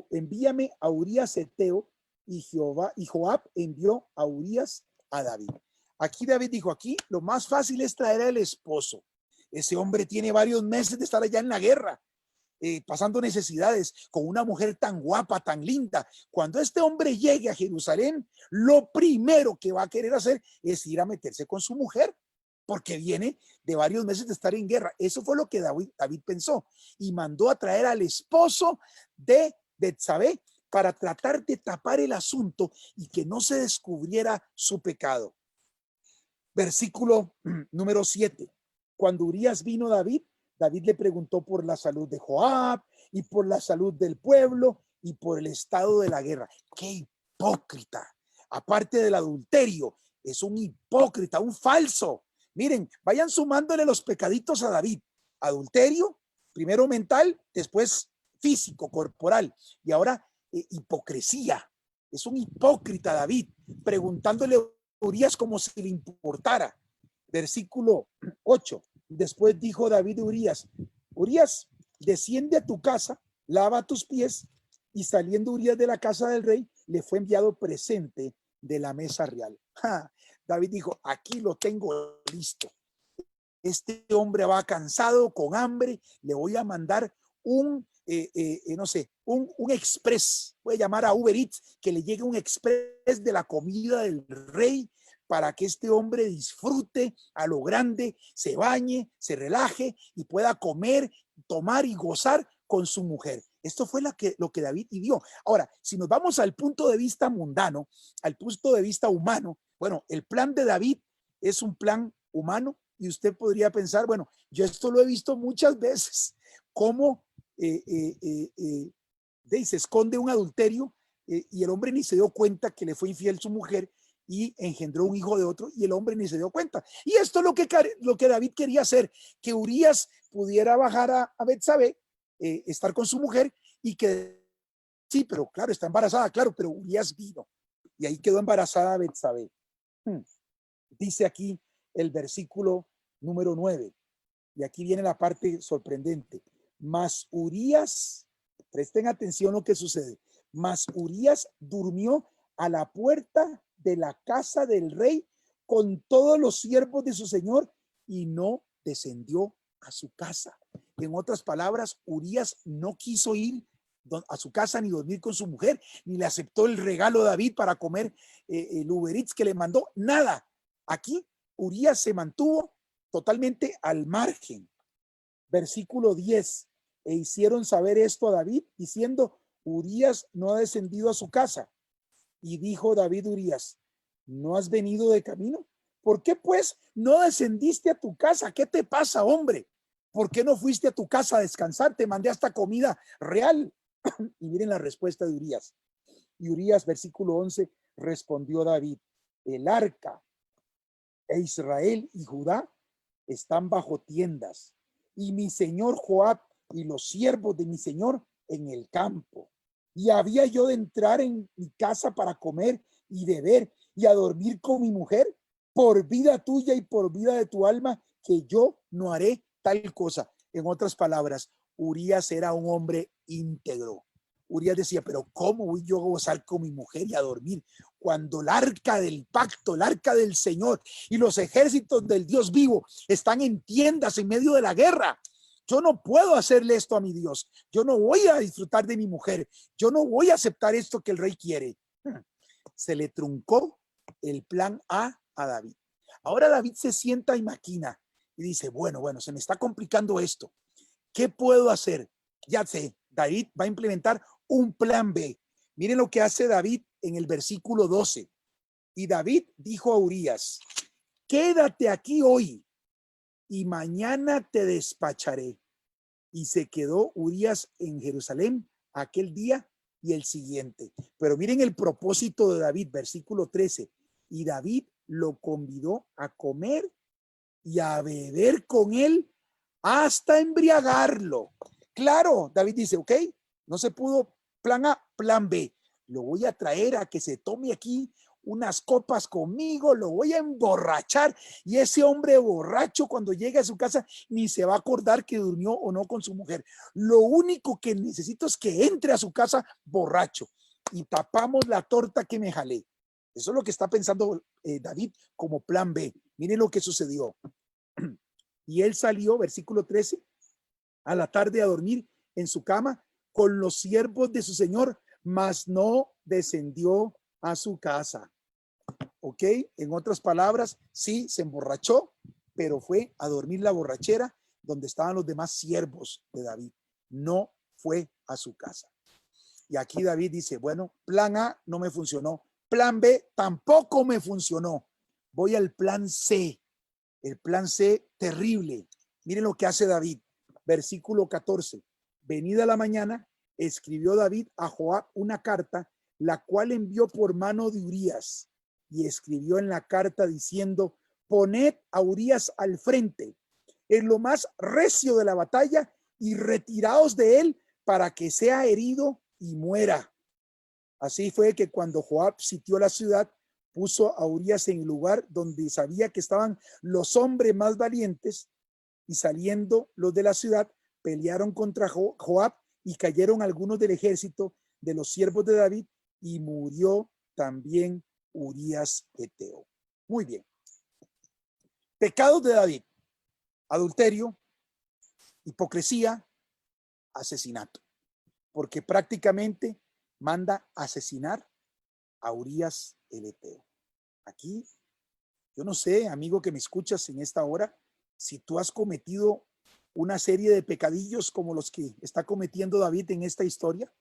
Speaker 1: envíame a Urías Eteo y Joab envió a Urías a David. Aquí David dijo, aquí lo más fácil es traer al esposo. Ese hombre tiene varios meses de estar allá en la guerra, pasando necesidades con una mujer tan guapa, tan linda. Cuando este hombre llegue a Jerusalén, lo primero que va a querer hacer es ir a meterse con su mujer, porque viene de varios meses de estar en guerra. Eso fue lo que David pensó y mandó a traer al esposo de Betsabé para tratar de tapar el asunto y que no se descubriera su pecado. Versículo número 7. Cuando Urías vino David le preguntó por la salud de Joab y por la salud del pueblo y por el estado de la guerra. ¡Qué hipócrita! Aparte del adulterio, es un hipócrita, un falso. Miren, vayan sumándole los pecaditos a David. Adulterio, primero mental, después físico, corporal. Y ahora hipocresía. Es un hipócrita David, preguntándole a Urías como si le importara. Versículo 8. Después dijo David a Urías, Urías, desciende a tu casa, lava tus pies. Y saliendo Urías de la casa del rey, le fue enviado presente de la mesa real. David dijo, aquí lo tengo listo. Este hombre va cansado, con hambre, le voy a mandar no sé, un express. Voy a llamar a Uber Eats, que le llegue un express de la comida del rey, para que este hombre disfrute a lo grande, se bañe, se relaje y pueda comer, tomar y gozar con su mujer. Esto fue lo que David pidió. Ahora, si nos vamos al punto de vista mundano, al punto de vista humano, bueno, el plan de David es un plan humano y usted podría pensar, bueno, yo esto lo he visto muchas veces, cómo se esconde un adulterio y el hombre ni se dio cuenta que le fue infiel su mujer y engendró un hijo de otro y el hombre ni se dio cuenta. Y esto es lo que David quería hacer, que Urías pudiera bajar a Betsabé, estar con su mujer y que sí, pero claro, está embarazada, claro, pero Urías vino y ahí quedó embarazada Betsabé. Dice aquí el versículo número 9 y aquí viene la parte sorprendente. Mas Urías, presten atención lo que sucede, mas Urías durmió a la puerta de la casa del rey con todos los siervos de su señor y no descendió a su casa. En otras palabras, Urías no quiso ir a su casa ni dormir con su mujer, ni le aceptó el regalo de David para comer el Uber Eats que le mandó, nada. Aquí Urías se mantuvo totalmente al margen. Versículo 10. E hicieron saber esto a David, diciendo, Urías no ha descendido a su casa. Y dijo David a Urías, ¿no has venido de camino? ¿Por qué pues no descendiste a tu casa? ¿Qué te pasa, hombre? ¿Por qué no fuiste a tu casa a descansar? Te mandé hasta comida real. Y miren la respuesta de Urías. Y Urías, versículo 11, respondió David, el arca e Israel y Judá están bajo tiendas, y mi señor Joab y los siervos de mi señor en el campo. Y había yo de entrar en mi casa para comer y beber y a dormir con mi mujer, por vida tuya y por vida de tu alma, que yo no haré tal cosa. En otras palabras, Urías era un hombre íntegro. Urías decía, pero ¿cómo voy yo a gozar con mi mujer y a dormir cuando el arca del pacto, el arca del Señor y los ejércitos del Dios vivo están en tiendas en medio de la guerra? Yo no puedo hacerle esto a mi Dios. Yo no voy a disfrutar de mi mujer. Yo no voy a aceptar esto que el rey quiere. Se le truncó el plan A David. Ahora David se sienta y maquina y dice, bueno, se me está complicando esto. ¿Qué puedo hacer? Ya sé, David va a implementar un plan B. Miren lo que hace David en el versículo 12. Y David dijo a Urías, quédate aquí hoy y mañana te despacharé. Y se quedó Urías en Jerusalén aquel día y el siguiente. Pero miren el propósito de David, versículo 13. Y David lo convidó a comer y a beber con él hasta embriagarlo. Claro, David dice, ok, no se pudo plan A, plan B. Lo voy a traer a que se tome aquí unas copas conmigo, lo voy a emborrachar y ese hombre borracho cuando llegue a su casa ni se va a acordar que durmió o no con su mujer. Lo único que necesito es que entre a su casa borracho. y tapamos la torta que me jalé. Eso es lo que está pensando David como plan B. Miren lo que sucedió. Y él salió, versículo 13, a la tarde a dormir en su cama con los siervos de su señor, mas no descendió a su casa. ¿Ok? En otras palabras, sí, se emborrachó, pero fue a dormir la borrachera donde estaban los demás siervos de David. No fue a su casa. Y aquí David dice, bueno, plan A no me funcionó, plan B tampoco me funcionó. Voy al plan C, el plan C terrible. Miren lo que hace David. Versículo 14. Venida la mañana, escribió David a Joab una carta, la cual envió por mano de Urías, y escribió en la carta diciendo, poned a Urías al frente, en lo más recio de la batalla, y retiraos de él para que sea herido y muera. Así fue que cuando Joab sitió la ciudad, puso a Urías en el lugar donde sabía que estaban los hombres más valientes, y saliendo los de la ciudad, pelearon contra Joab y cayeron algunos del ejército de los siervos de David, y murió también Urías Eteo. Muy bien. Pecados de David: adulterio, hipocresía, asesinato, porque prácticamente manda asesinar a Urías el Eteo. Aquí, yo no sé, amigo que me escuchas en esta hora, si tú has cometido una serie de pecadillos como los que está cometiendo David en esta historia,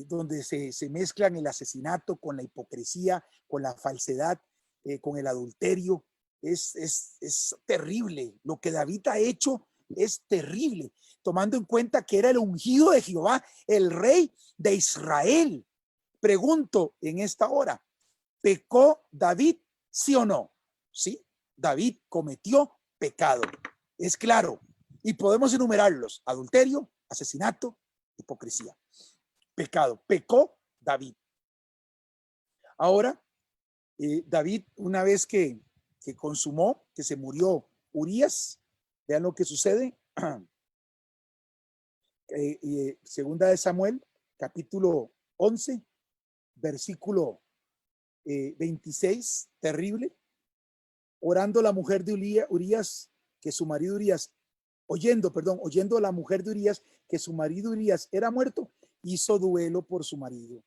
Speaker 1: donde se mezclan el asesinato con la hipocresía, con la falsedad, con el adulterio. Es terrible. Lo que David ha hecho es terrible, tomando en cuenta que era el ungido de Jehová, el rey de Israel. Pregunto en esta hora, ¿pecó David, sí o no? Sí, David cometió pecado. Es claro. Y podemos enumerarlos: adulterio, asesinato, hipocresía. Pecado. Pecó David. Ahora, David, una vez que consumó, que se murió Urías, vean lo que sucede. Segunda de Samuel, capítulo 11, versículo 26, terrible. Orando la mujer de Urías, que su marido Urías, oyendo a la mujer de Urías que su marido Urías era muerto, hizo duelo por su marido.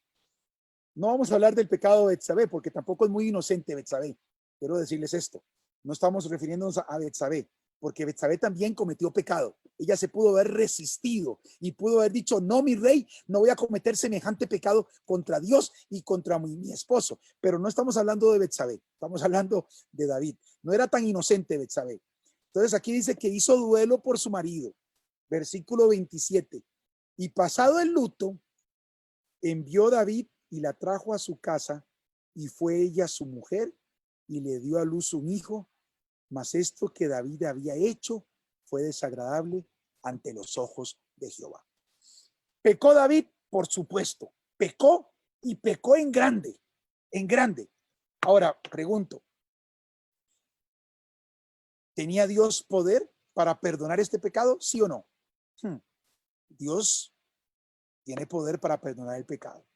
Speaker 1: No vamos a hablar del pecado de Betsabé, porque tampoco es muy inocente Betsabé. Quiero decirles esto. No estamos refiriéndonos a Betsabé, porque Betsabé también cometió pecado. Ella se pudo haber resistido y pudo haber dicho, no, mi rey, no voy a cometer semejante pecado contra Dios y contra mi esposo. Pero no estamos hablando de Betsabé, estamos hablando de David. No era tan inocente Betsabé. Entonces aquí dice que hizo duelo por su marido. Versículo 27. Y pasado el luto, envió David y la trajo a su casa, y fue ella su mujer, y le dio a luz un hijo. Mas esto que David había hecho fue desagradable ante los ojos de Jehová. ¿Pecó David? Por supuesto. Pecó, y pecó en grande, en grande. Ahora, pregunto, ¿tenía Dios poder para perdonar este pecado? ¿Sí o no? Dios tiene poder para perdonar el pecado.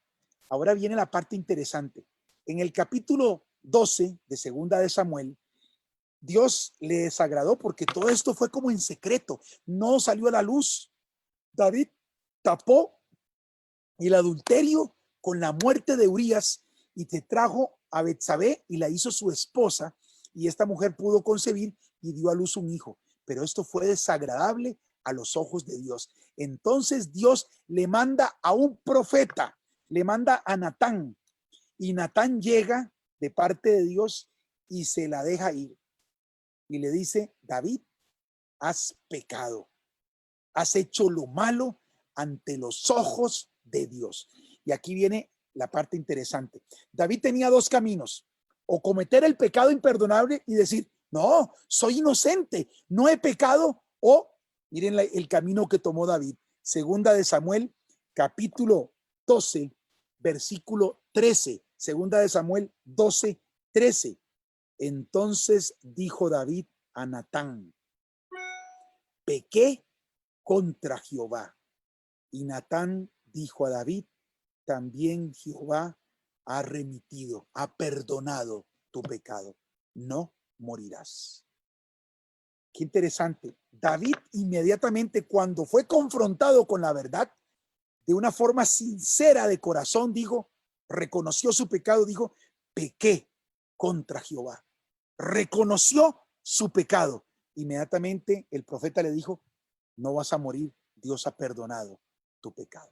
Speaker 1: Ahora viene la parte interesante. En el capítulo 12 de Segunda de Samuel, Dios le desagradó porque todo esto fue como en secreto, no salió a la luz. David tapó el adulterio con la muerte de Urías, y te trajo a Betsabé y la hizo su esposa, y esta mujer pudo concebir y dio a luz un hijo. Pero esto fue desagradable a los ojos de Dios. Entonces Dios le manda a un profeta, le manda a Natán, y Natán llega de parte de Dios y se la deja ir. Y le dice, David, has pecado, has hecho lo malo ante los ojos de Dios. Y aquí viene la parte interesante. David tenía dos caminos: o cometer el pecado imperdonable y decir, no, soy inocente, no he pecado, o miren el camino que tomó David. Segunda de Samuel, capítulo 12, versículo 13. Segunda de Samuel 12, 13. Entonces dijo David a Natán, pequé contra Jehová. Y Natán dijo a David, también Jehová ha remitido, ha perdonado tu pecado. No morirás. Qué interesante. David inmediatamente cuando fue confrontado con la verdad, de una forma sincera de corazón, dijo, reconoció su pecado, dijo, pequé contra Jehová. Reconoció su pecado. Inmediatamente el profeta le dijo, no vas a morir, Dios ha perdonado tu pecado.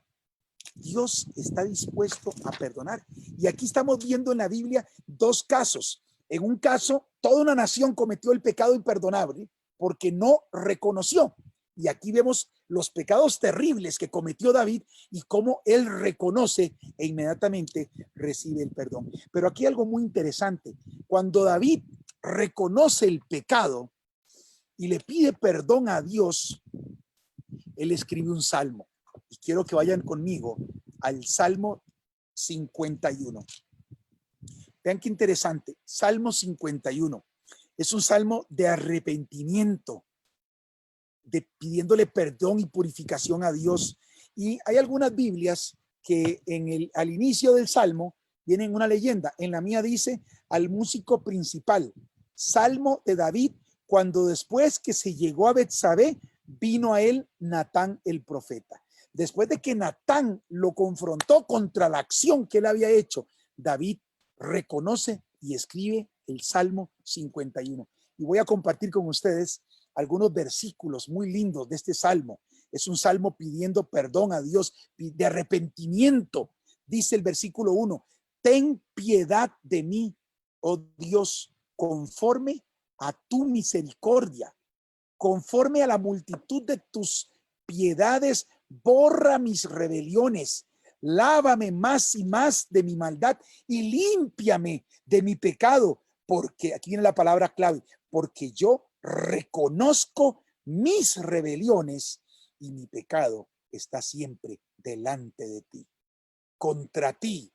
Speaker 1: Dios está dispuesto a perdonar. Y aquí estamos viendo en la Biblia dos casos. En un caso, toda una nación cometió el pecado imperdonable porque no reconoció. Y aquí vemos los pecados terribles que cometió David y cómo él reconoce e inmediatamente recibe el perdón. Pero aquí algo muy interesante. Cuando David reconoce el pecado y le pide perdón a Dios, él escribe un salmo. Y quiero que vayan conmigo al Salmo 51. Vean qué interesante. Salmo 51. Es un salmo de arrepentimiento, de pidiéndole perdón y purificación a Dios. Y hay algunas Biblias que al inicio del salmo vienen una leyenda. En la mía dice al músico principal, Salmo de David, cuando después que se llegó a Betsabé, vino a él Natán el profeta. Después de que Natán lo confrontó contra la acción que él había hecho, David reconoce y escribe el Salmo 51. Y voy a compartir con ustedes algunos versículos muy lindos de este salmo. Es un salmo pidiendo perdón a Dios, de arrepentimiento. Dice el versículo 1, ten piedad de mí, oh Dios, conforme a tu misericordia, conforme a la multitud de tus piedades, borra mis rebeliones, lávame más y más de mi maldad y límpiame de mi pecado, porque aquí viene la palabra clave, porque yo reconozco mis rebeliones y mi pecado está siempre delante de ti. Contra ti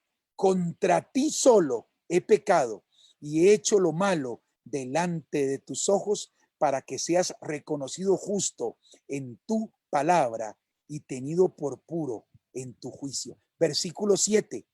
Speaker 1: solo he pecado y he hecho lo malo delante de tus ojos para que seas reconocido justo en tu palabra y tenido por puro en tu juicio. Versículo 7,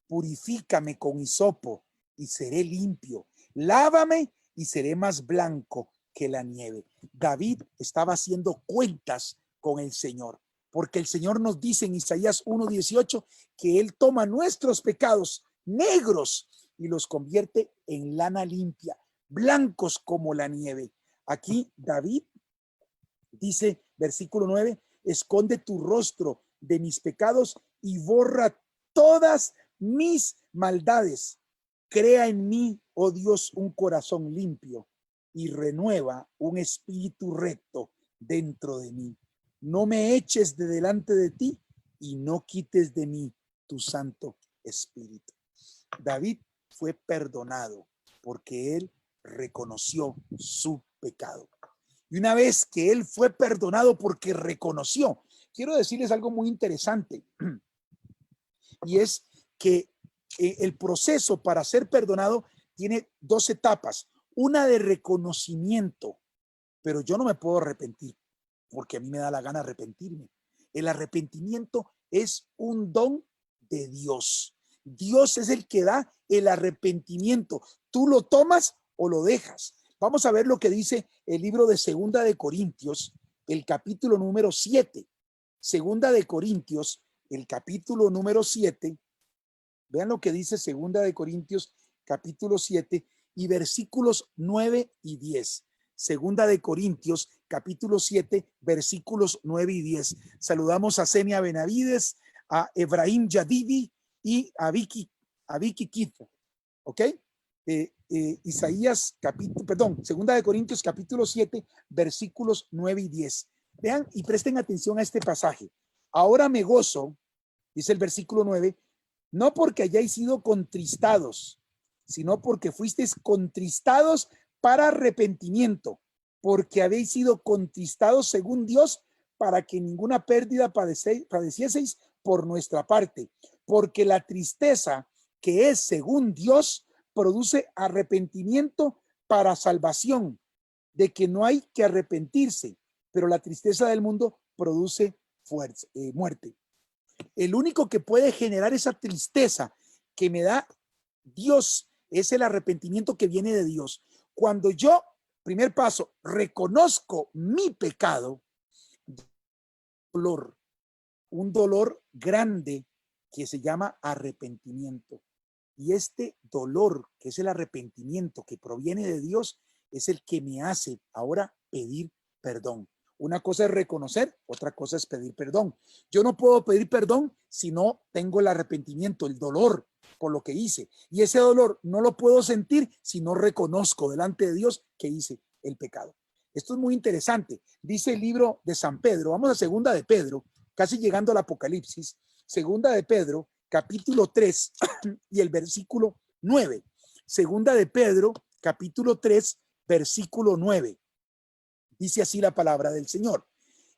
Speaker 1: purifícame con hisopo y seré limpio. Lávame y seré más blanco que la nieve. David estaba haciendo cuentas con el Señor, porque el Señor nos dice en Isaías 1:18 que Él toma nuestros pecados negros y los convierte en lana limpia, blancos como la nieve. Aquí David dice, versículo 9, esconde tu rostro de mis pecados y borra todas mis maldades. Crea en mí, oh Dios, un corazón limpio y renueva un espíritu recto dentro de mí. No me eches de delante de ti y no quites de mí tu santo espíritu. David fue perdonado porque él reconoció su pecado. Y una vez que él fue perdonado porque reconoció, quiero decirles algo muy interesante, y es que el proceso para ser perdonado tiene dos etapas. Una de reconocimiento, pero yo no me puedo arrepentir porque a mí me da la gana arrepentirme. El arrepentimiento es un don de Dios. Dios es el que da el arrepentimiento. Tú lo tomas o lo dejas. Vamos a ver lo que dice el libro de Segunda de Corintios, el capítulo número 7. Segunda de Corintios, el capítulo número 7. Vean lo que dice Segunda de Corintios, capítulo 7 y versículos 9 y 10. Segunda de Corintios, capítulo 7, versículos 9 y 10. Saludamos a Senia Benavides, a Ebrahim Yadidi y a Vicky Kifo. ¿Ok? Isaías, Segunda de Corintios, capítulo 7, versículos 9 y 10. Vean y presten atención a este pasaje. Ahora me gozo, dice el versículo 9, no porque hayáis sido contristados, sino porque fuisteis contristados para arrepentimiento, porque habéis sido contristados según Dios para que ninguna pérdida padecieseis por nuestra parte, porque la tristeza que es según Dios produce arrepentimiento para salvación, de que no hay que arrepentirse, pero la tristeza del mundo produce muerte. El único que puede generar esa tristeza que me da Dios es el arrepentimiento que viene de Dios. Cuando yo, primer paso, reconozco mi pecado, dolor, un dolor grande que se llama arrepentimiento. Y este dolor, que es el arrepentimiento que proviene de Dios, es el que me hace ahora pedir perdón. Una cosa es reconocer, otra cosa es pedir perdón. Yo no puedo pedir perdón si no tengo el arrepentimiento, el dolor por lo que hice. Y ese dolor no lo puedo sentir si no reconozco delante de Dios que hice el pecado. Esto es muy interesante. Dice el libro de San Pedro, vamos a segunda de Pedro, casi llegando al Apocalipsis, segunda de Pedro, capítulo 3 y el versículo 9. Segunda de Pedro, capítulo 3, versículo 9. Dice así la palabra del Señor.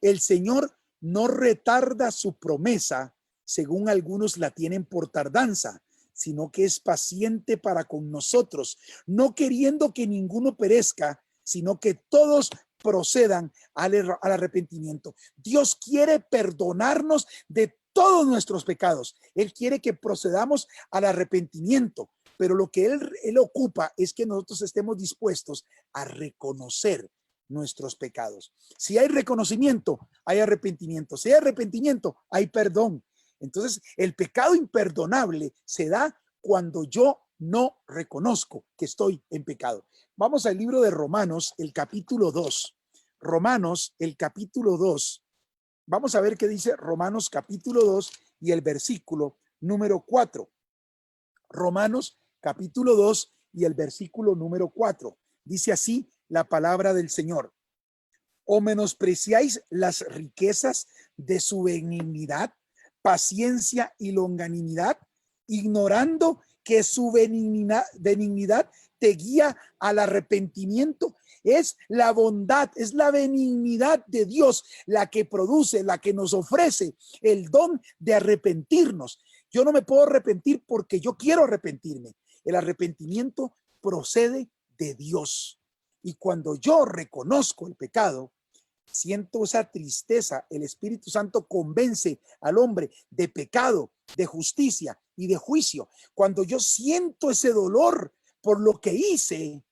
Speaker 1: El Señor no retarda su promesa, según algunos la tienen por tardanza, sino que es paciente para con nosotros, no queriendo que ninguno perezca, sino que todos procedan al arrepentimiento. Dios quiere perdonarnos de todos nuestros pecados. Él quiere que procedamos al arrepentimiento, pero lo que él ocupa es que nosotros estemos dispuestos a reconocer nuestros pecados. Si hay reconocimiento, hay arrepentimiento. Si hay arrepentimiento, hay perdón. Entonces, el pecado imperdonable se da cuando yo no reconozco que estoy en pecado. Vamos al libro de Romanos, el capítulo 2. Romanos, el capítulo 2. Vamos a ver qué dice Romanos capítulo 2 y el versículo número 4. Romanos capítulo 2 y el versículo número 4. Dice así la palabra del Señor. ¿O menospreciáis las riquezas de su benignidad, paciencia y longanimidad, ignorando que su benignidad te guía al arrepentimiento? Es la bondad, es la benignidad de Dios la que produce, la que nos ofrece el don de arrepentirnos. Yo no me puedo arrepentir porque yo quiero arrepentirme. El arrepentimiento procede de Dios. Y cuando yo reconozco el pecado, siento esa tristeza, el Espíritu Santo convence al hombre de pecado, de justicia y de juicio. Cuando yo siento ese dolor por lo que hice,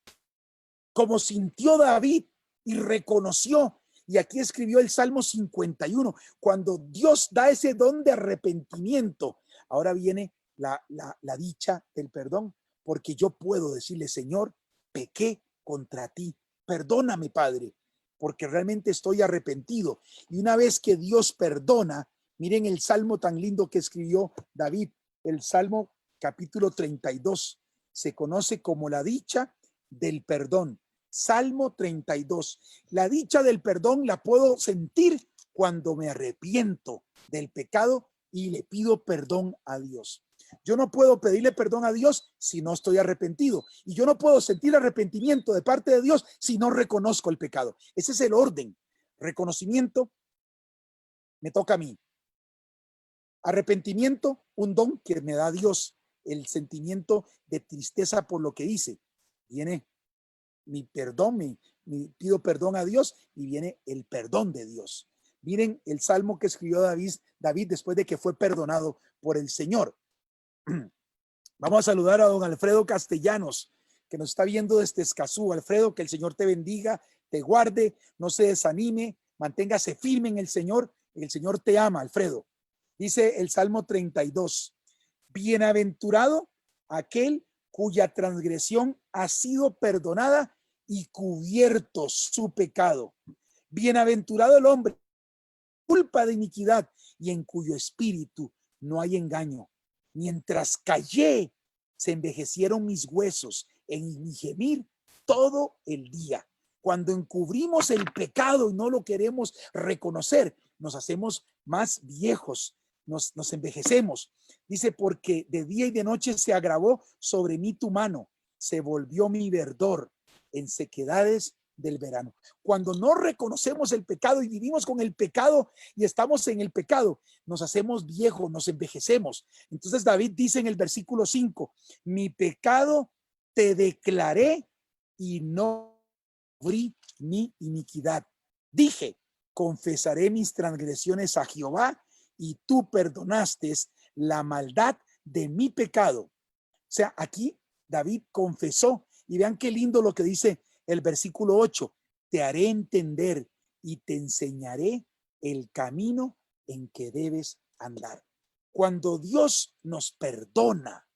Speaker 1: como sintió David y reconoció, y aquí escribió el Salmo 51, cuando Dios da ese don de arrepentimiento, ahora viene la dicha del perdón, porque yo puedo decirle, Señor, pequé contra ti, perdóname, Padre, porque realmente estoy arrepentido. Y una vez que Dios perdona, miren el salmo tan lindo que escribió David, el Salmo capítulo 32, se conoce como la dicha del perdón. Salmo 32. La dicha del perdón la puedo sentir cuando me arrepiento del pecado y le pido perdón a Dios. Yo no puedo pedirle perdón a Dios si no estoy arrepentido. Y yo no puedo sentir arrepentimiento de parte de Dios si no reconozco el pecado. Ese es el orden. Reconocimiento me toca a mí. Arrepentimiento, un don que me da Dios. El sentimiento de tristeza por lo que hice. Viene mi perdón, pido perdón a Dios y viene el perdón de Dios. Miren el salmo que escribió David después de que fue perdonado por el Señor. Vamos a saludar a don Alfredo Castellanos, que nos está viendo desde Escazú. Alfredo, que el Señor te bendiga, te guarde, no se desanime, manténgase firme en el Señor te ama, Alfredo. Dice el Salmo 32, bienaventurado aquel cuya transgresión ha sido perdonada y cubierto su pecado. Bienaventurado el hombre, culpa de iniquidad y en cuyo espíritu no hay engaño. Mientras callé, se envejecieron mis huesos en mi gemir todo el día. Cuando encubrimos el pecado y no lo queremos reconocer, nos hacemos más viejos, nos envejecemos. Dice, porque de día y de noche se agravó sobre mí tu mano, se volvió mi verdor en sequedades del verano. Cuando no reconocemos el pecado y vivimos con el pecado y estamos en el pecado, nos hacemos viejos, nos envejecemos. Entonces David dice en el versículo 5, mi pecado te declaré y no cubrí mi iniquidad. Dije, confesaré mis transgresiones a Jehová y tú perdonaste la maldad de mi pecado. O sea, aquí David confesó, y vean qué lindo lo que dice el versículo 8, te haré entender y te enseñaré el camino en que debes andar. Cuando Dios nos perdona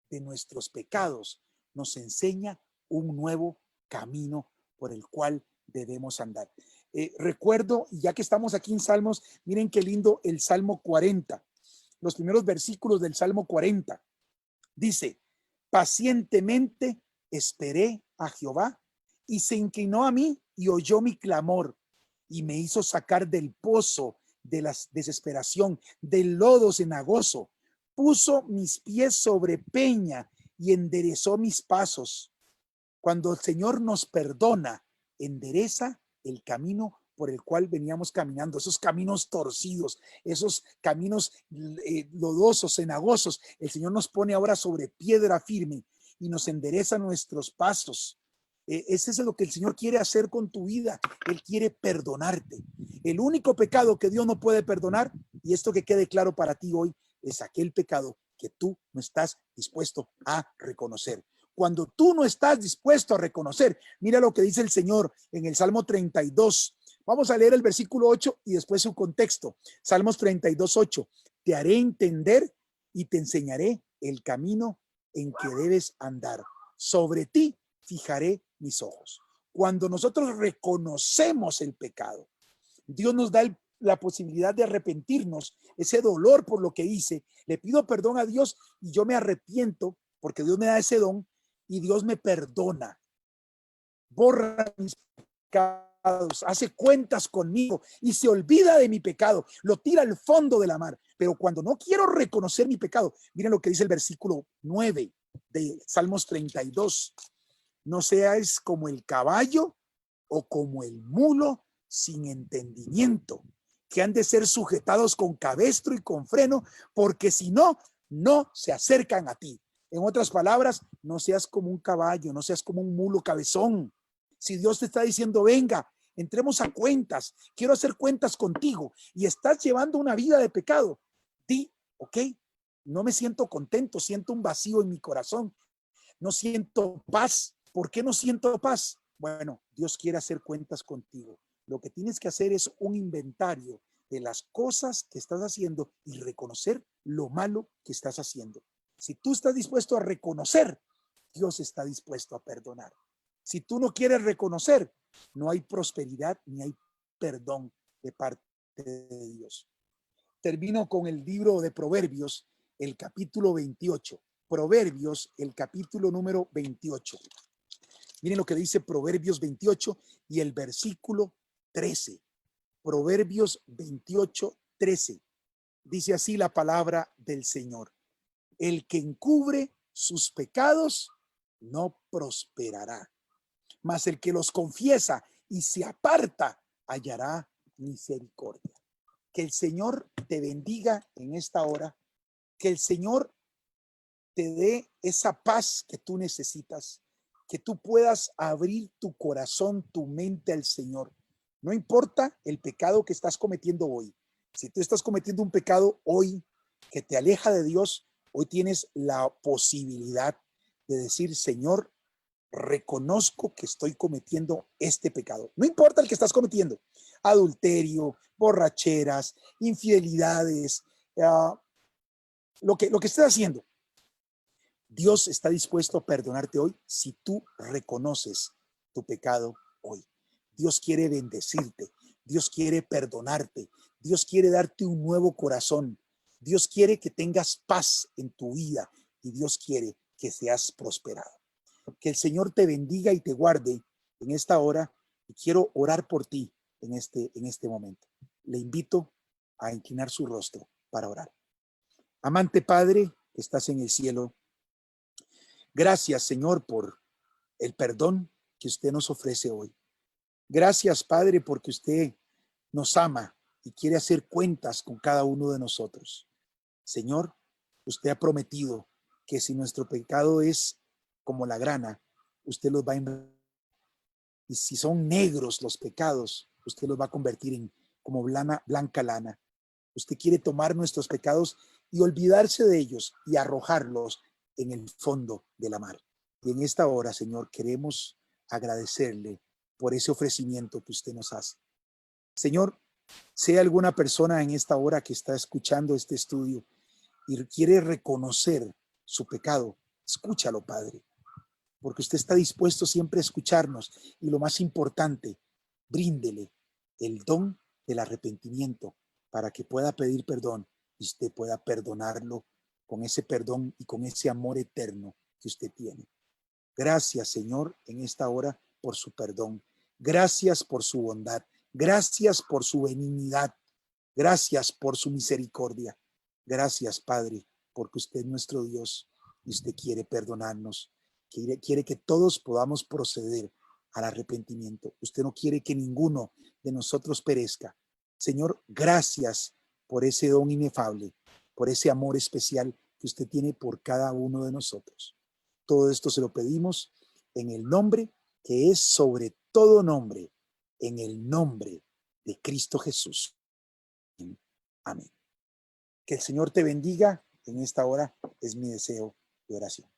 Speaker 1: de nuestros pecados, nos enseña un nuevo camino por el cual debemos andar. Recuerdo, ya que estamos aquí en Salmos, miren qué lindo el Salmo 40, los primeros versículos del Salmo 40. Dice, pacientemente esperé a Jehová y se inclinó a mí y oyó mi clamor y me hizo sacar del pozo de la desesperación, del lodo cenagoso. Puso mis pies sobre peña y enderezó mis pasos. Cuando el Señor nos perdona, endereza el camino por el cual veníamos caminando, esos caminos torcidos, esos caminos lodosos, cenagosos. El Señor nos pone ahora sobre piedra firme y nos endereza nuestros pasos. Ese es lo que el Señor quiere hacer con tu vida. Él quiere perdonarte. El único pecado que Dios no puede perdonar, y esto que quede claro para ti hoy, es aquel pecado que tú no estás dispuesto a reconocer. Cuando tú no estás dispuesto a reconocer, mira lo que dice el Señor en el Salmo 32. Vamos a leer el versículo 8 y después su contexto. Salmos 32, 8. Te haré entender y te enseñaré el camino en que debes andar. Sobre ti fijaré mis ojos. Cuando nosotros reconocemos el pecado, Dios nos da la posibilidad de arrepentirnos, ese dolor por lo que hice. Le pido perdón a Dios y yo me arrepiento porque Dios me da ese don y Dios me perdona, borra mis pecados, hace cuentas conmigo y se olvida de mi pecado, lo tira al fondo de la mar. Pero cuando no quiero reconocer mi pecado, miren lo que dice el versículo 9 de Salmos 32. No seas como el caballo o como el mulo sin entendimiento, que han de ser sujetados con cabestro y con freno, porque si no, no se acercan a ti. En otras palabras, no seas como un caballo, no seas como un mulo cabezón. Si Dios te está diciendo, venga, entremos a cuentas, quiero hacer cuentas contigo, y estás llevando una vida de pecado, di, ok, no me siento contento, siento un vacío en mi corazón, no siento paz. ¿Por qué no siento paz? Bueno, Dios quiere hacer cuentas contigo. Lo que tienes que hacer es un inventario de las cosas que estás haciendo y reconocer lo malo que estás haciendo. Si tú estás dispuesto a reconocer, Dios está dispuesto a perdonar. Si tú no quieres reconocer, no hay prosperidad ni hay perdón de parte de Dios. Termino con el libro de Proverbios, el capítulo 28. Proverbios, el capítulo número 28. Miren lo que dice Proverbios 28 y el versículo 13. Proverbios 28, 13. Dice así la palabra del Señor. El que encubre sus pecados no prosperará, mas el que los confiesa y se aparta hallará misericordia. Que el Señor te bendiga en esta hora, que el Señor te dé esa paz que tú necesitas, que tú puedas abrir tu corazón, tu mente al Señor. No importa el pecado que estás cometiendo hoy. Si tú estás cometiendo un pecado hoy que te aleja de Dios, hoy tienes la posibilidad de decir, Señor, reconozco que estoy cometiendo este pecado. No importa el que estás cometiendo, adulterio, borracheras, infidelidades, lo que estés haciendo. Dios está dispuesto a perdonarte hoy si tú reconoces tu pecado hoy. Dios quiere bendecirte, Dios quiere perdonarte, Dios quiere darte un nuevo corazón, Dios quiere que tengas paz en tu vida y Dios quiere que seas prosperado. Que el Señor te bendiga y te guarde en esta hora y quiero orar por ti en este momento. Le invito a inclinar su rostro para orar. Amante Padre que estás en el cielo, gracias, Señor, por el perdón que usted nos ofrece hoy. Gracias, Padre, porque usted nos ama y quiere hacer cuentas con cada uno de nosotros. Señor, usted ha prometido que si nuestro pecado es como la grana, usted los va a enviar. Y si son negros los pecados, usted los va a convertir en como blanca lana. Usted quiere tomar nuestros pecados y olvidarse de ellos y arrojarlos en el fondo de la mar. Y en esta hora, Señor, queremos agradecerle por ese ofrecimiento que usted nos hace. Señor, sea alguna persona en esta hora que está escuchando este estudio y quiere reconocer su pecado, escúchalo, Padre, porque usted está dispuesto siempre a escucharnos y lo más importante, bríndele el don del arrepentimiento para que pueda pedir perdón y usted pueda perdonarlo con ese perdón y con ese amor eterno que usted tiene. Gracias, Señor, en esta hora por su perdón. Gracias por su bondad. Gracias por su benignidad. Gracias por su misericordia. Gracias, Padre, porque usted es nuestro Dios y usted quiere perdonarnos. Quiere que todos podamos proceder al arrepentimiento. Usted no quiere que ninguno de nosotros perezca. Señor, gracias por ese don inefable, por ese amor especial que usted tiene por cada uno de nosotros. Todo esto se lo pedimos en el nombre que es sobre todo nombre, en el nombre de Cristo Jesús. Amén. Que el Señor te bendiga en esta hora, es mi deseo de oración.